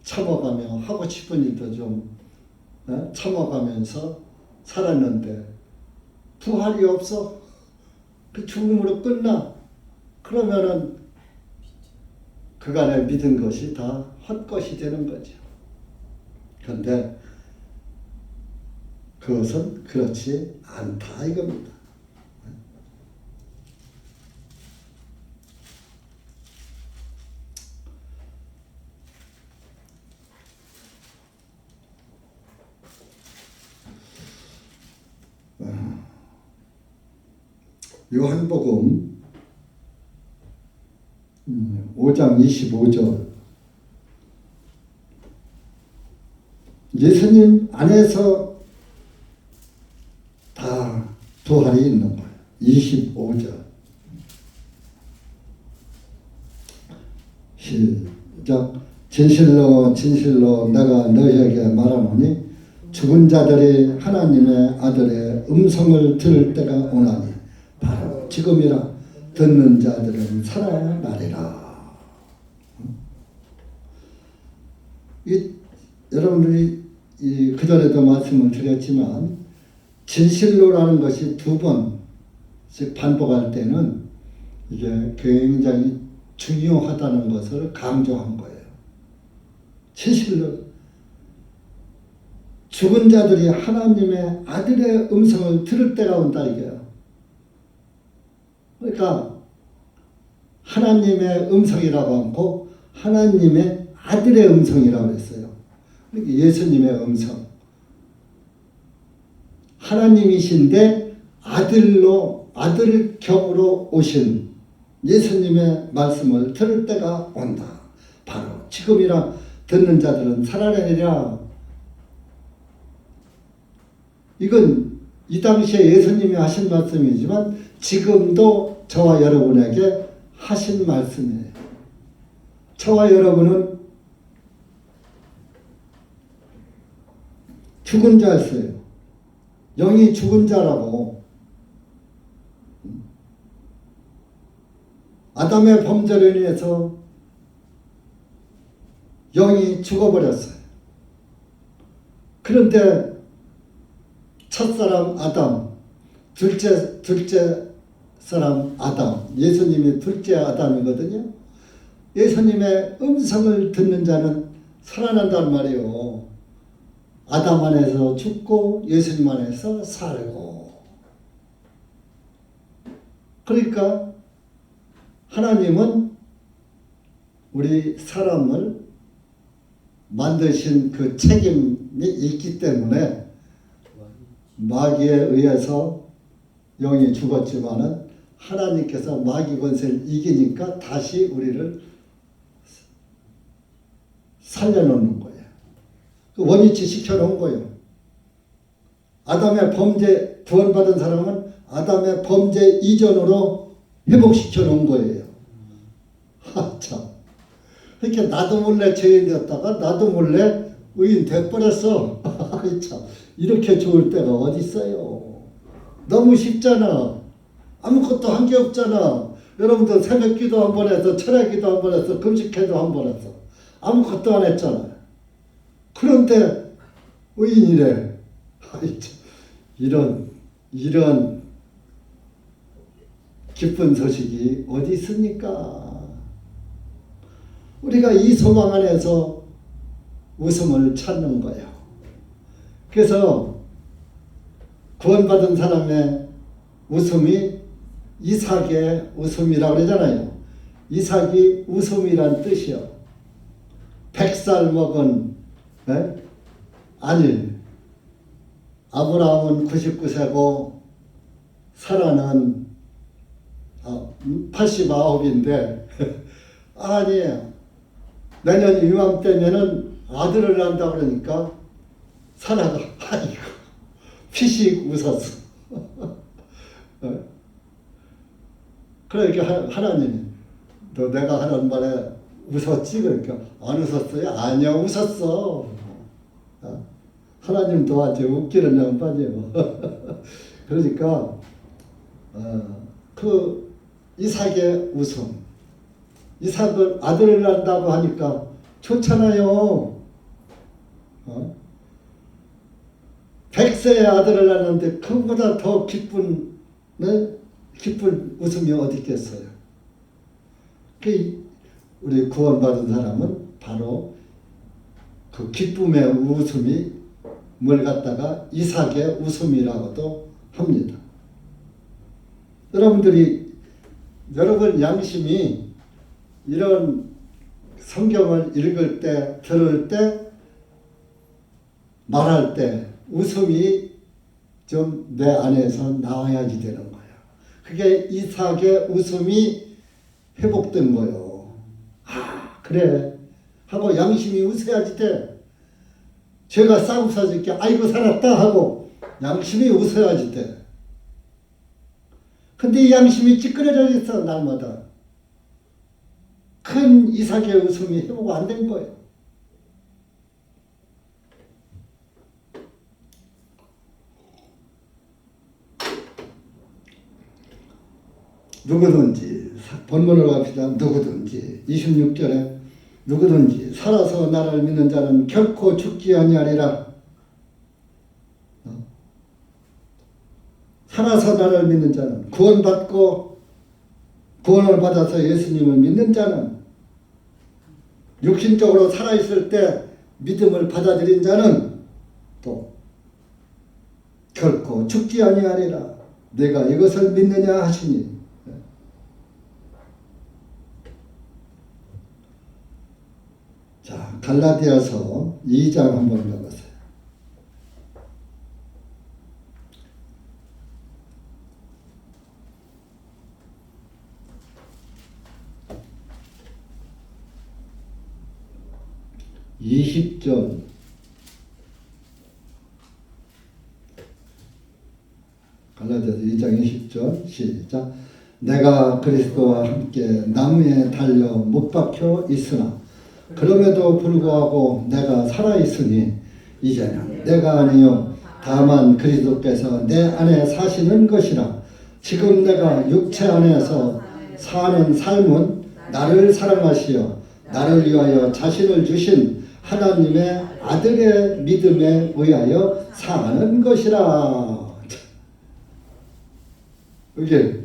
참아가며 하고 싶은 일도 좀 참아가면서 살았는데 부활이 없어. 그 죽음으로 끝나. 그러면은 그간에 믿은 것이 다 헛것이 되는 거죠. 그런데 그것은 그렇지 않다 이겁니다. 요한복음 5장 25절 예수님 안에서 다 부활이 있는 거예요. 25절 시작. 진실로 진실로 내가 너희에게 말하노니 죽은 자들이 하나님의 아들의 음성을 들을 때가 오나니 바로 지금이라. 듣는 자들은 살아나리라. 여러분들이 그전에도 말씀을 드렸지만 진실로라는 것이 두 번 반복할 때는 이게 굉장히 중요하다는 것을 강조한 거예요. 진실로 죽은 자들이 하나님의 아들의 음성을 들을 때가 온다 이게요. 그러니까 하나님의 음성이라고 하고 하나님의 아들의 음성이라고 했어요. 그러니까 예수님의 음성. 하나님이신데 아들 격으로 오신 예수님의 말씀을 들을 때가 온다. 바로 지금이라 듣는 자들은 살아내리라. 이건 이 당시에 예수님이 하신 말씀이지만 지금도 저와 여러분에게 하신 말씀이에요. 저와 여러분은 죽은 자였어요. 영이 죽은 자라고. 아담의 범죄로 인해서 영이 죽어버렸어요. 그런데 첫사람 아담, 둘째 사람 아담, 예수님이 둘째 아담이거든요. 예수님의 음성을 듣는 자는 살아난단 말이에요. 아담 안에서 죽고 예수님 안에서 살고. 그러니까 하나님은 우리 사람을 만드신 그 책임이 있기 때문에 마귀에 의해서 영이 죽었지만은 하나님께서 마귀 권세를 이기니까 다시 우리를 살려놓는 거예요. 그 원위치 시켜놓은 거예요. 아담의 범죄 구원받은 사람은 아담의 범죄 이전으로 회복시켜 놓은 거예요. 참. 그러니까 나도 몰래 죄인 되었다가 나도 몰래 의인 돼버렸어. 참. 이렇게 좋을 때가 어디 있어요. 너무 쉽잖아. 아무것도 한 게 없잖아. 여러분들 새벽기도 한 번 해서 철야기도 한 번 해서 금식회도 한 번 해서 아무것도 안 했잖아. 그런데 의인이래. 이런 기쁜 소식이 어디 있습니까? 우리가 이 소망 안에서 웃음을 찾는 거예요. 그래서 구원받은 사람의 웃음이 이삭의 웃음이라고 그러잖아요. 이삭이 웃음이란 뜻이요. 100살 먹은 아닐. 아브라함은 99세고 사라는 89인데 아니 내년 이맘때면은 아들을 낳는다 그러니까 사라가 아이고 피식 웃었어. 그러니까 하나님이 너 내가 하는 말에 웃었지? 그러니까 안 웃었어요? 아니야 웃었어. 하나님도 아주 웃기는 양반이에요. 그러니까 그 이삭의 웃음, 이삭을 아들을 낳는다고 하니까 좋잖아요. 100세의 아들을 낳는데 그보다 더 기쁜 웃음이 어디 있겠어요. 우리 구원받은 사람은 바로 그 기쁨의 웃음이 뭘 갖다가 이삭의 웃음이라고도 합니다. 여러분 양심이 이런 성경을 읽을 때, 들을 때, 말할 때 웃음이 좀 내 안에서 나와야지 되는 거예요. 그게 이삭의 웃음이 회복된 거예요. 아 그래 하고 양심이 웃어야지 돼. 죄가 싹 웃어질게 아이고 살았다 하고 양심이 웃어야지 돼. 근데 이 양심이 찌그러져 있어 날마다. 큰 이삭의 웃음이 회복 안 된 거예요. 누구든지 본문으로 갑시다. 누구든지 26절에 누구든지 살아서 나를 믿는 자는 결코 죽지 아니하리라. 하나서 나를 믿는 자는 구원받고 구원을 받아서 예수님을 믿는 자는 육신적으로 살아있을 때 믿음을 받아들인 자는 또 결코 죽지 아니하리라. 내가 이것을 믿느냐 하시니. 자, 갈라디아서 2장 한번 읽어보세요. (20절) 갈라디아서 2장 20절 시작. 내가 그리스도와 함께 나무에 달려 못 박혀 있으나 그럼에도 불구하고 내가 살아 있으니 이제는 내가 아니요 다만 그리스도께서 내 안에 사시는 것이라. 지금 내가 육체 안에서 사는 삶은 나를 사랑하시어 나를 위하여 자신을 주신 하나님의 아들의 믿음에 의하여 사는 것이라. 이게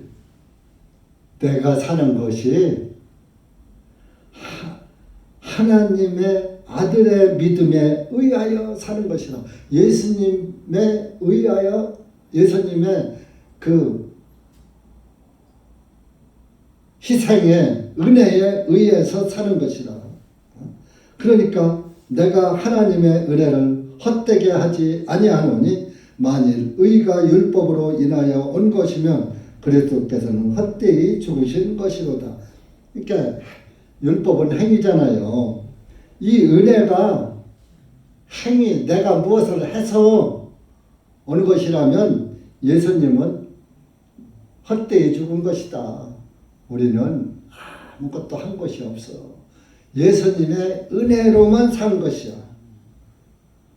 내가 사는 것이 하나님의 아들의 믿음에 의하여 사는 것이라. 예수님에 의하여, 예수님의 그 희생의 은혜에 의해서 사는 것이라. 그러니까 내가 하나님의 은혜를 헛되게 하지 아니하노니 만일 의가 율법으로 인하여 온 것이면 그리스도께서는 헛되이 죽으신 것이로다. 그러니까 율법은 행위잖아요. 이 은혜가 행위, 내가 무엇을 해서 온 것이라면 예수님은 헛되이 죽은 것이다. 우리는 아무것도 한 것이 없어. 예수님의 은혜로만 산 것이야.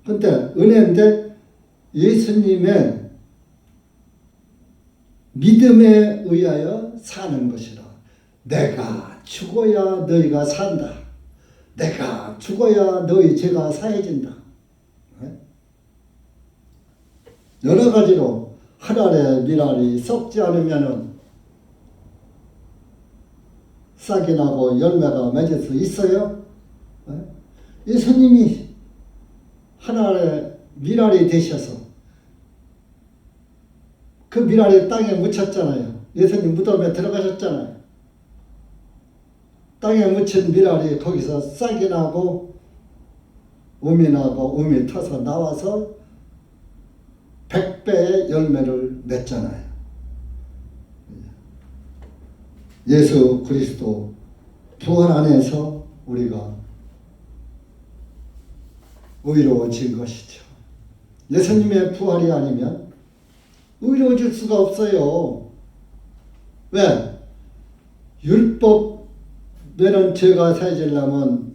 근데 은혜인데 예수님의 믿음에 의하여 사는 것이라. 내가 죽어야 너희가 산다. 내가 죽어야 너희 죄가 사해진다. 여러 가지로 한 알의 밀알이 썩지 않으면은 싹이 나고 열매가 맺을 수 있어요? 예수님이 한 알의 밀알이 되셔서 그 밀알이 땅에 묻혔잖아요. 예수님 무덤에 들어가셨잖아요. 땅에 묻힌 밀알이 거기서 싹이 나고 um이 나고 um이 터서 나와서 100배의 열매를 맺잖아요. 예수 그리스도 부활 안에서 우리가 의로워진 것이죠. 예수님의 부활이 아니면 의로워질 수가 없어요. 왜? 율법에는 죄가 사해지려면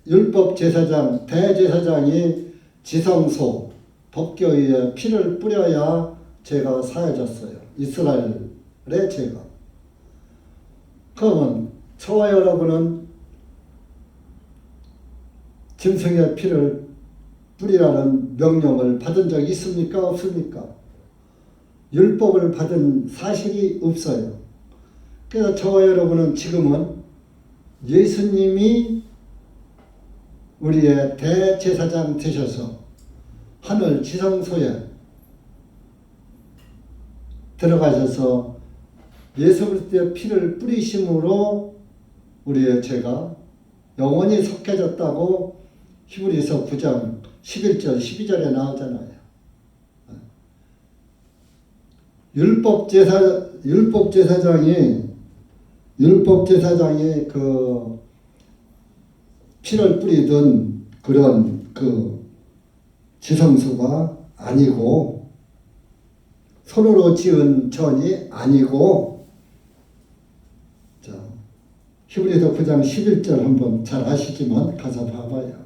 율법 제사장, 대제사장이 지성소, 법궤에 피를 뿌려야 죄가 사해졌어요. 이스라엘의 죄가. 그러면 저와 여러분은 짐승의 피를 뿌리라는 명령을 받은 적이 있습니까? 없습니까? 율법을 받은 사실이 없어요. 그래서 저와 여러분은 지금은 예수님이 우리의 대제사장 되셔서 하늘 지성소에 들어가셔서 예수 그리스도의 피를 뿌리심으로 우리의 죄가 영원히 속해졌다고 히브리서 9장 11절 12절에 나오잖아요. 율법 제사장이 그 피를 뿌리던 그런 그 지성소가 아니고 손으로 지은 전이 아니고, 자 히브리서 9장 11절 한번 잘 아시지만 가서 봐봐요.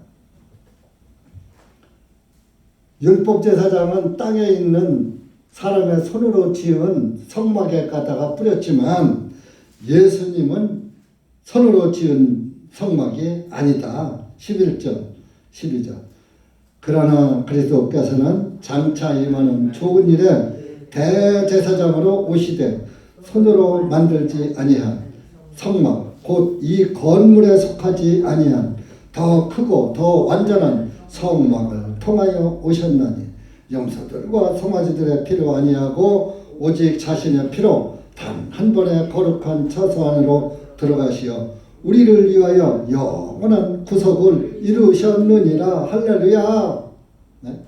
율법 제사장은 땅에 있는 사람의 손으로 지은 성막에 갖다가 뿌렸지만 예수님은 손으로 지은 성막이 아니다. 11절 12절. 그러나 그리스도께서는 장차 임하는 좋은 일에 대제사장으로 오시되 손으로 만들지 아니한 성막 곧 이 건물에 속하지 아니한 더 크고 더 완전한 성막을 통하여 오셨나니 염소들과 송아지들의 피로 아니하고 오직 자신의 피로 단 한 번의 거룩한 처소 안으로 들어가시어 우리를 위하여 영원한 구속을 이루셨느니라. 할렐루야. 네?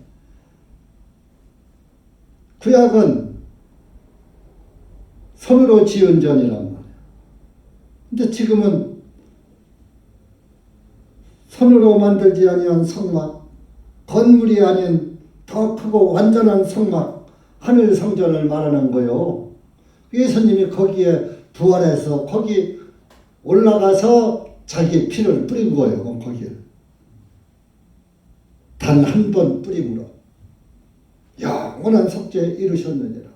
구약은 손으로 지은 전이란 말이에요. 근데 지금은 손으로 만들지 아니한 성막, 건물이 아닌 더 크고 완전한 성막, 하늘 성전을 말하는 거예요. 예수님이 거기에 부활해서 거기 올라가서 자기 피를 뿌린 거예요. 거기에 단 한 번 뿌림으로 영원한 속죄에 이루셨느니라.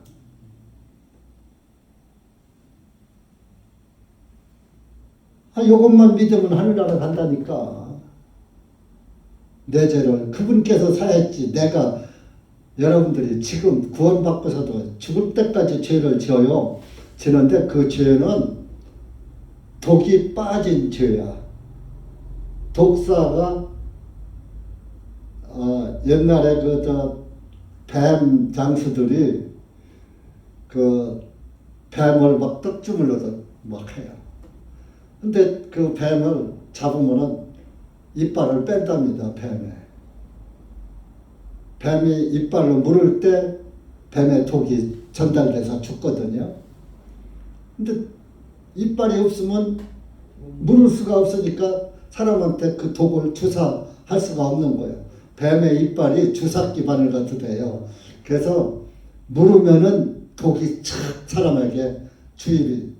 이것만 믿으면 하늘나라 간다니까. 내 죄를 그분께서 사했지. 내가 여러분들이 지금 구원받고서도 죽을 때까지 죄를 지어요. 지는데 그 죄는 독이 빠진 죄야. 독사가 옛날에 뱀 장수들이 그 뱀을 막 떡 주물러서 막 해요. 근데 그 뱀을 잡으면은 이빨을 뺀답니다. 뱀이 이빨로 물을 때 뱀의 독이 전달돼서 죽거든요. 근데 이빨이 없으면 물을 수가 없으니까 사람한테 그 독을 주사할 수가 없는 거예요. 뱀의 이빨이 주사기 바늘 같이 돼요. 그래서 물으면은 독이 착 사람에게 주입이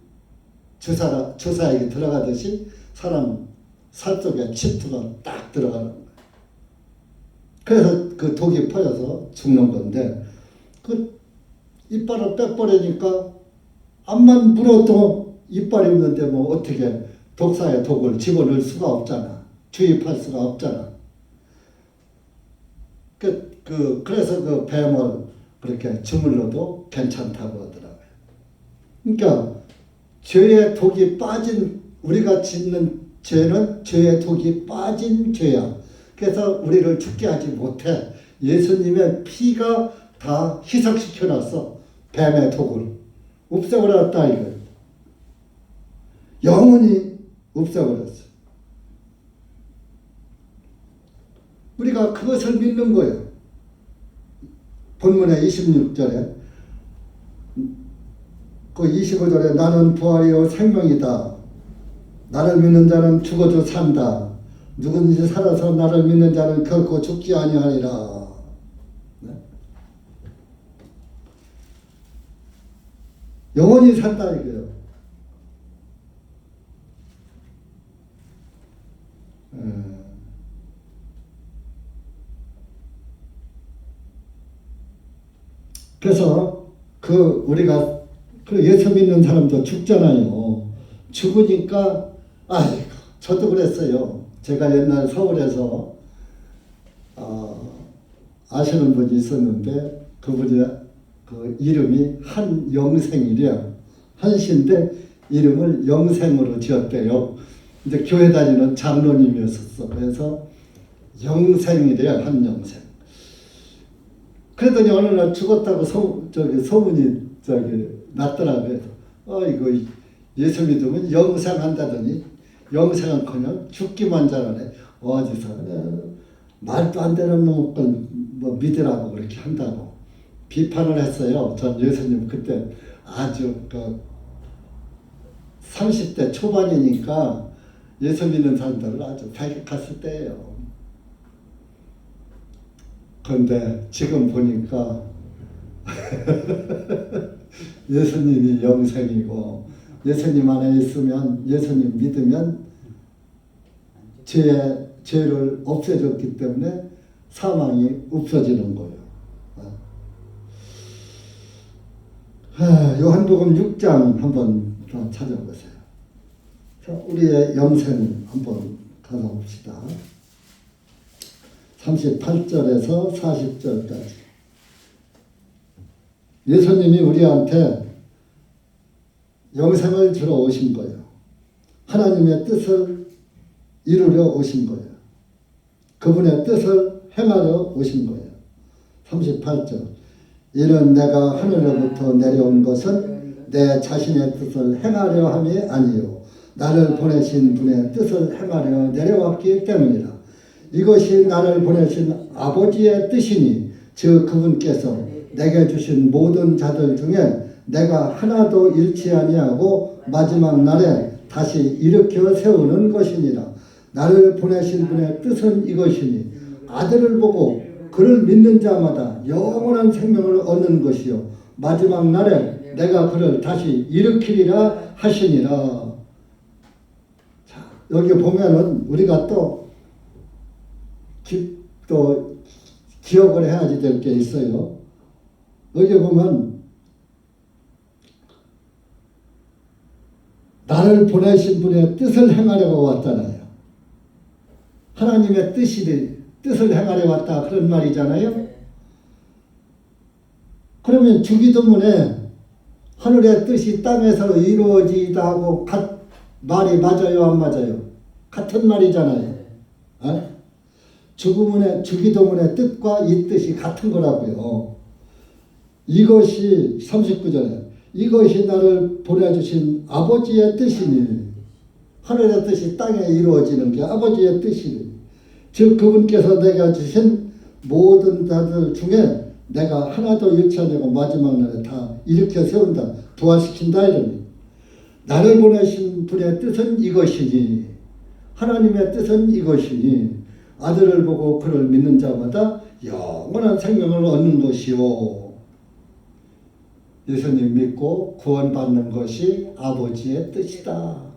주사액이 들어가듯이 사람 살 속에 침투가 딱 들어가는 거예요. 그래서 그 독이 퍼져서 죽는 건데, 그 이빨을 빼버리니까 암만 물어도 이빨이 없는데 뭐 어떻게 독사의 독을 집어넣을 수가 없잖아. 주입할 수가 없잖아. 그래서 그 뱀을 그렇게 주물러도 괜찮다고 하더라고요. 그러니까 죄의 독이 빠진, 우리가 짓는 죄는 죄의 독이 빠진 죄야. 그래서 우리를 죽게 하지 못해. 예수님의 피가 다 희석시켜놨어. 뱀의 독을 없애버렸다 이거예요. 영원히 없애버렸어. 우리가 그것을 믿는 거예요. 본문의 26절에 그 25절에 나는 부활이요 생명이다. 나를 믿는 자는 죽어도 산다. 누구든지 살아서 나를 믿는 자는 결코 죽지 아니하리라. 네? 영원히 산다 이거예요. 그래서 우리가 예수 믿는 사람도 죽잖아요. 죽으니까 아이고 저도 그랬어요. 제가 옛날 서울에서 아시는 분이 있었는데 그분이 그 이름이 한영생이래요. 한시인데 이름을 영생으로 지었대요. 근데 교회 다니는 장로님이었었어. 그래서 영생이래요. 한영생. 그러더니 어느 날 죽었다고 소문이 났더라고요. 이거 예수 믿으면 영생한다더니 영생은커녕 죽기만 잘하네. 어디서 말도 안 되는 놈을 뭐 믿으라고 그렇게 한다고 비판을 했어요. 전 예수님 그때 아주 30대 초반이니까 예수 믿는 사람들을 아주 배격했을 때예요. 그런데 지금 보니까 예수님이 영생이고 예수님 안에 있으면 예수님 믿으면 죄를 없애줬기 때문에 사망이 없어지는 거예요. 요한복음 6장 한번 더 찾아보세요. 자, 우리의 영생 한번 가서 봅시다. 38절에서 40절까지. 예수님이 우리한테 영생을 주러 오신 거예요. 하나님의 뜻을 이루려 오신 거예요. 그분의 뜻을 행하려 오신 거예요. 38절. 이는 내가 하늘로부터 내려온 것은 내 자신의 뜻을 행하려 함이 아니요 나를 보내신 분의 뜻을 행하려 내려왔기 때문이라. 이것이 나를 보내신 아버지의 뜻이니 즉 그분께서 내게 주신 모든 자들 중에 내가 하나도 잃지 아니하고 마지막 날에 다시 일으켜 세우는 것이니라. 나를 보내신 분의 뜻은 이것이니 아들을 보고 그를 믿는 자마다 영원한 생명을 얻는 것이요 마지막 날에 내가 그를 다시 일으키리라 하시니라. 자, 여기 보면은 우리가 또 기억을 해야지 될 게 있어요. 여기 보면 나를 보내신 분의 뜻을 행하려고 왔잖아요. 하나님의 뜻을 행하려 왔다 그런 말이잖아요. 그러면 주기도문에 하늘의 뜻이 땅에서 이루어지다 하고 말이 맞아요 안 맞아요? 같은 말이잖아요. 어? 주기도문의 뜻과 이 뜻이 같은 거라고요. 이것이 39절에 이것이 나를 보내주신 아버지의 뜻이니 하늘의 뜻이 땅에 이루어지는 게 아버지의 뜻이니 즉 그분께서 내가 주신 모든 자들 중에 내가 하나도 잃지 않고 마지막 날에 다 일으켜 세운다 부활시킨다 이러니 나를 보내신 분의 뜻은 이것이니 하나님의 뜻은 이것이니 아들을 보고 그를 믿는 자마다 영원한 생명을 얻는 것이요. 예수님 믿고 구원받는 것이 아버지의 뜻이다.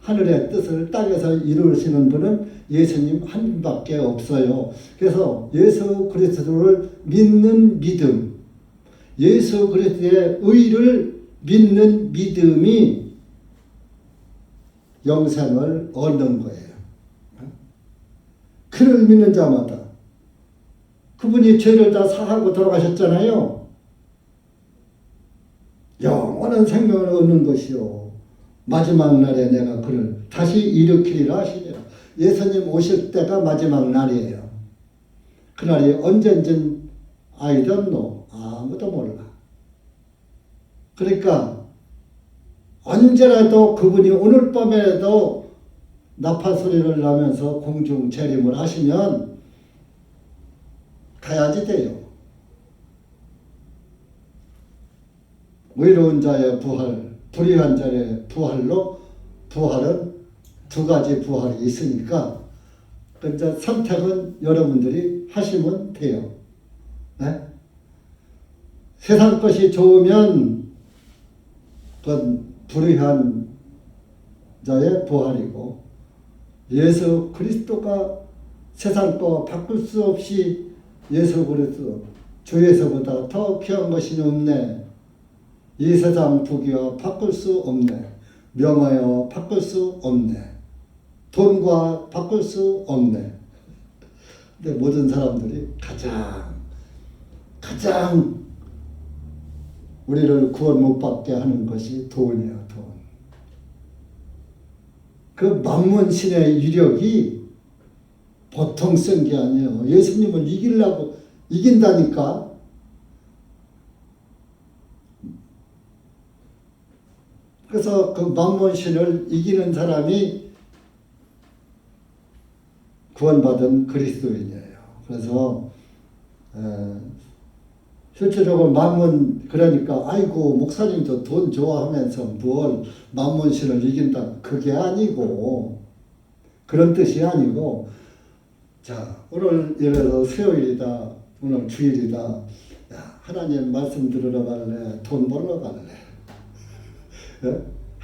하늘의 뜻을 땅에서 이루시는 분은 예수님 한 분밖에 없어요. 그래서 예수 그리스도를 믿는 믿음, 예수 그리스도의 의를 믿는 믿음이 영생을 얻는 거예요. 그를 믿는 자마다 그분이 죄를 다 사하고 돌아가셨잖아요. 영원한 생명을 얻는 것이요 마지막 날에 내가 그를 다시 일으키리라 하시니라. 예수님 오실 때가 마지막 날이에요. 그날이 언젠진 I don't know. 아무도 몰라. 그러니까 언제라도 그분이 오늘 밤에도 나팔 소리를 나면서 공중 재림을 하시면 가야지 돼요. 의로운 자의 부활, 불의한 자의 부활로 부활은 두 가지 부활이 있으니까 이제 선택은 여러분들이 하시면 돼요. 네? 세상 것이 좋으면 그건 불의한 자의 부활이고 예수 그리스도가 세상 거 바꿀 수 없이 예수 그리스도 주에서보다 더 귀한 것이 없네. 이 세상 부귀와 바꿀 수 없네. 명하여 바꿀 수 없네. 돈과 바꿀 수 없네. 근데 모든 사람들이 가장 우리를 구원 못 받게 하는 것이 돈이야, 돈. 그 만문신의 위력이 보통 쓴 게 아니에요. 예수님을 이긴다니까. 그래서 그 만문신을 이기는 사람이 구원받은 그리스도인이에요. 그래서 실제적으로 만문 그러니까 아이고 목사님도 돈 좋아하면서 뭘 만문신을 이긴다 그게 아니고 그런 뜻이 아니고 자 오늘 예를 들어 수요일이다 오늘 주일이다 야, 하나님 말씀 들으러 갈래 돈 벌러 갈래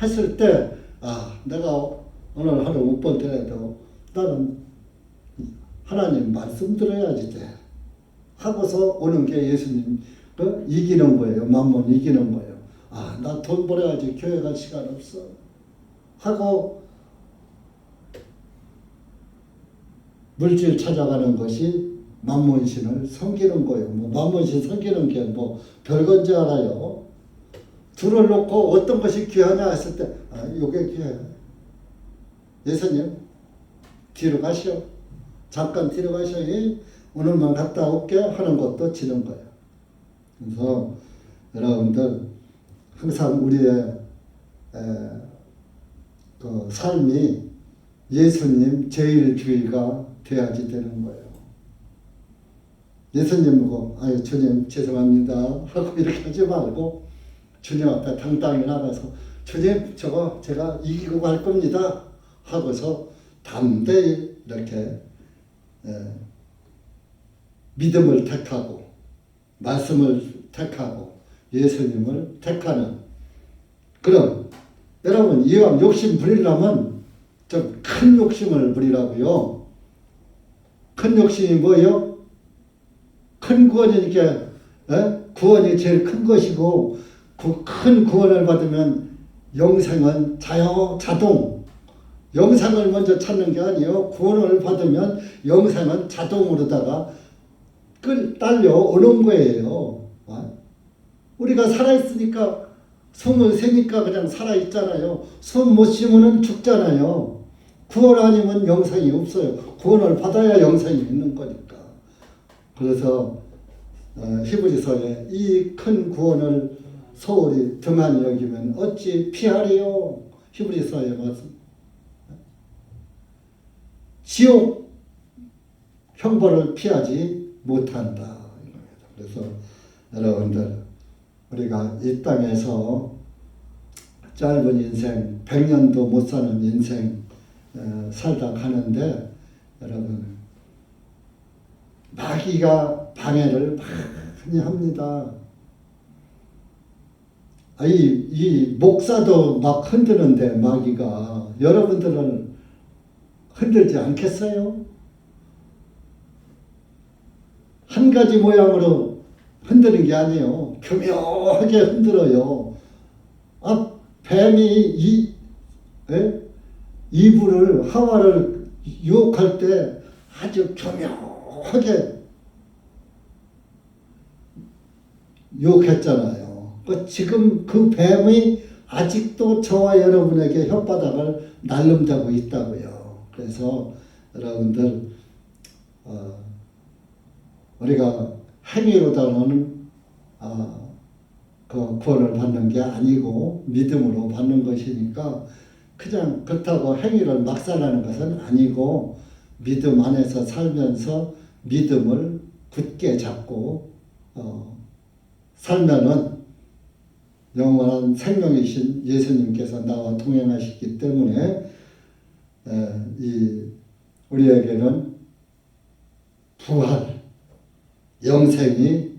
했을 때 아 내가 오늘 하루 못 벌더라도 나는 하나님 말씀 들어야지 돼 하고서 오는 게 예수님 이기는 거예요. 만몬 이기는 거예요. 아 나 돈 벌어야지 교회 갈 시간 없어 하고 물질 찾아가는 것이 만몬신을 섬기는 거예요. 뭐 만몬신 섬기는 게 뭐 별건지 알아요. 둘을 놓고 어떤 것이 귀하냐 했을 때, 아, 요게 귀해요. 예수님, 뒤로 가시오. 잠깐 뒤로 가시오. 오늘만 갔다 올게 하는 것도 지는 거예요. 그래서 여러분들 항상 우리의 그 삶이 예수님 제일주의가 돼야지 되는 거예요. 예수님 보고 아유 주님 죄송합니다 하고 이렇게 하지 말고 주님 앞에 당당히 나가서 주님 저거 제가 이기고 갈 겁니다 하고서 담대히 이렇게 믿음을 택하고 말씀을 택하고 예수님을 택하는 그럼 여러분 이왕 욕심 부리려면 좀 큰 욕심을 부리라고요. 큰 욕심이 뭐예요? 큰 구원이니까 구원이 제일 큰 것이고 그 큰 구원을 받으면 영생은 자동 영생을 먼저 찾는 게 아니에요. 구원을 받으면 영생은 자동으로다가 딸려오는 거예요. 우리가 살아있으니까 숨을 쉬니까 그냥 살아있잖아요. 숨 못 쉬면 죽잖아요. 구원 아니면 영생이 없어요. 구원을 받아야 영생이 있는 거니까. 그래서 히브리서에 이 큰 구원을 소홀히 등한히 여기면 어찌 피하리요. 히브리서에 말씀. 지옥 형벌을 피하지 못한다. 그래서 여러분들 우리가 이 땅에서 짧은 인생 100년도 못 사는 인생 살다 가는데 여러분 마귀가 방해를 많이 합니다. 이 목사도 막 흔드는데 마귀가 여러분들은 흔들지 않겠어요? 한 가지 모양으로 흔드는 게 아니에요. 교묘하게 흔들어요. 뱀이 이브를 하와를 유혹할 때 아주 교묘하게 유혹했잖아요. 지금 그 뱀이 아직도 저와 여러분에게 혓바닥을 날름대고 있다고요. 그래서 여러분들 우리가 행위로다는 그 구원을 받는 게 아니고 믿음으로 받는 것이니까 그냥 그렇다고 행위를 막 살라는 것은 아니고 믿음 안에서 살면서 믿음을 굳게 잡고 살면은 영원한 생명이신 예수님께서 나와 동행하시기 때문에 우리에게는 부활, 영생이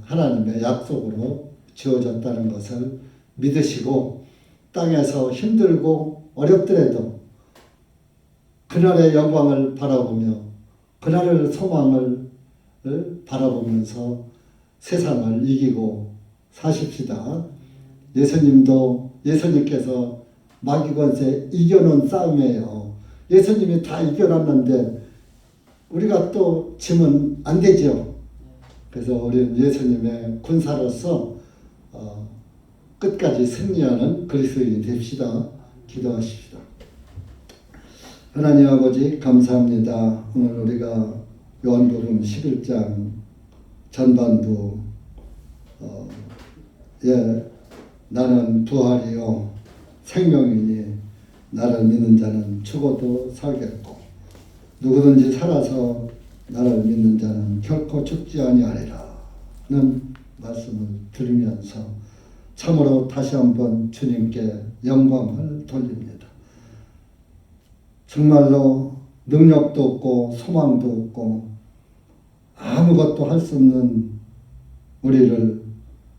하나님의 약속으로 주어졌다는 것을 믿으시고 땅에서 힘들고 어렵더라도 그날의 영광을 바라보며 그날의 소망을 바라보면서 세상을 이기고 사십시다. 예수님께서 마귀 권세 이겨놓은 싸움이에요. 예수님이 다 이겨놨는데 우리가 또 지면 안 되죠. 그래서 우리는 예수님의 군사로서 끝까지 승리하는 그리스도인이 됩시다. 기도하십시다. 하나님 아버지 감사합니다. 오늘 우리가 요한복음 11장 전반부 나는 부활이요 생명이니 나를 믿는 자는 죽어도 살겠고 누구든지 살아서 나를 믿는 자는 결코 죽지 아니하리라 는 말씀을 들으면서 참으로 다시 한번 주님께 영광을 돌립니다. 정말로 능력도 없고 소망도 없고 아무것도 할 수 없는 우리를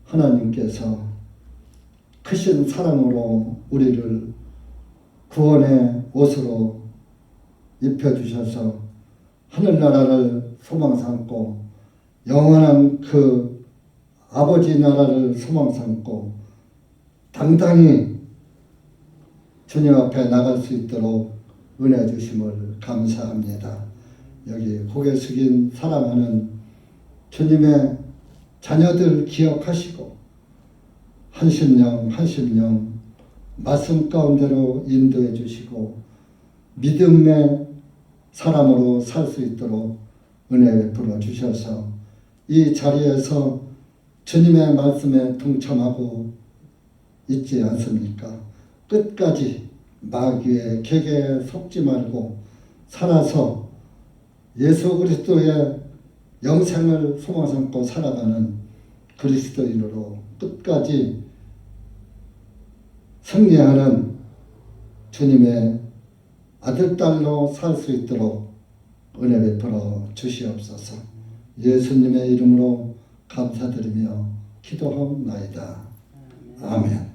하나님께서 크신 사랑으로 우리를 구원의 옷으로 입혀주셔서 하늘나라를 소망 삼고 영원한 그 아버지 나라를 소망 삼고 당당히 주님 앞에 나갈 수 있도록 은혜 주심을 감사합니다. 여기 고개 숙인 사랑하는 주님의 자녀들 기억하시고 한심령 한심령 말씀 가운데로 인도해 주시고 믿음의 사람으로 살 수 있도록 은혜 베풀어 주셔서 이 자리에서 주님의 말씀에 동참하고 있지 않습니까? 끝까지 마귀의 객에 속지 말고 살아서 예수 그리스도의 영생을 소망 삼고 살아가는 그리스도인으로 끝까지 승리하는 주님의 아들, 딸로 살 수 있도록 은혜 베풀어 주시옵소서. 예수님의 이름으로 감사드리며 기도하옵나이다. 아멘.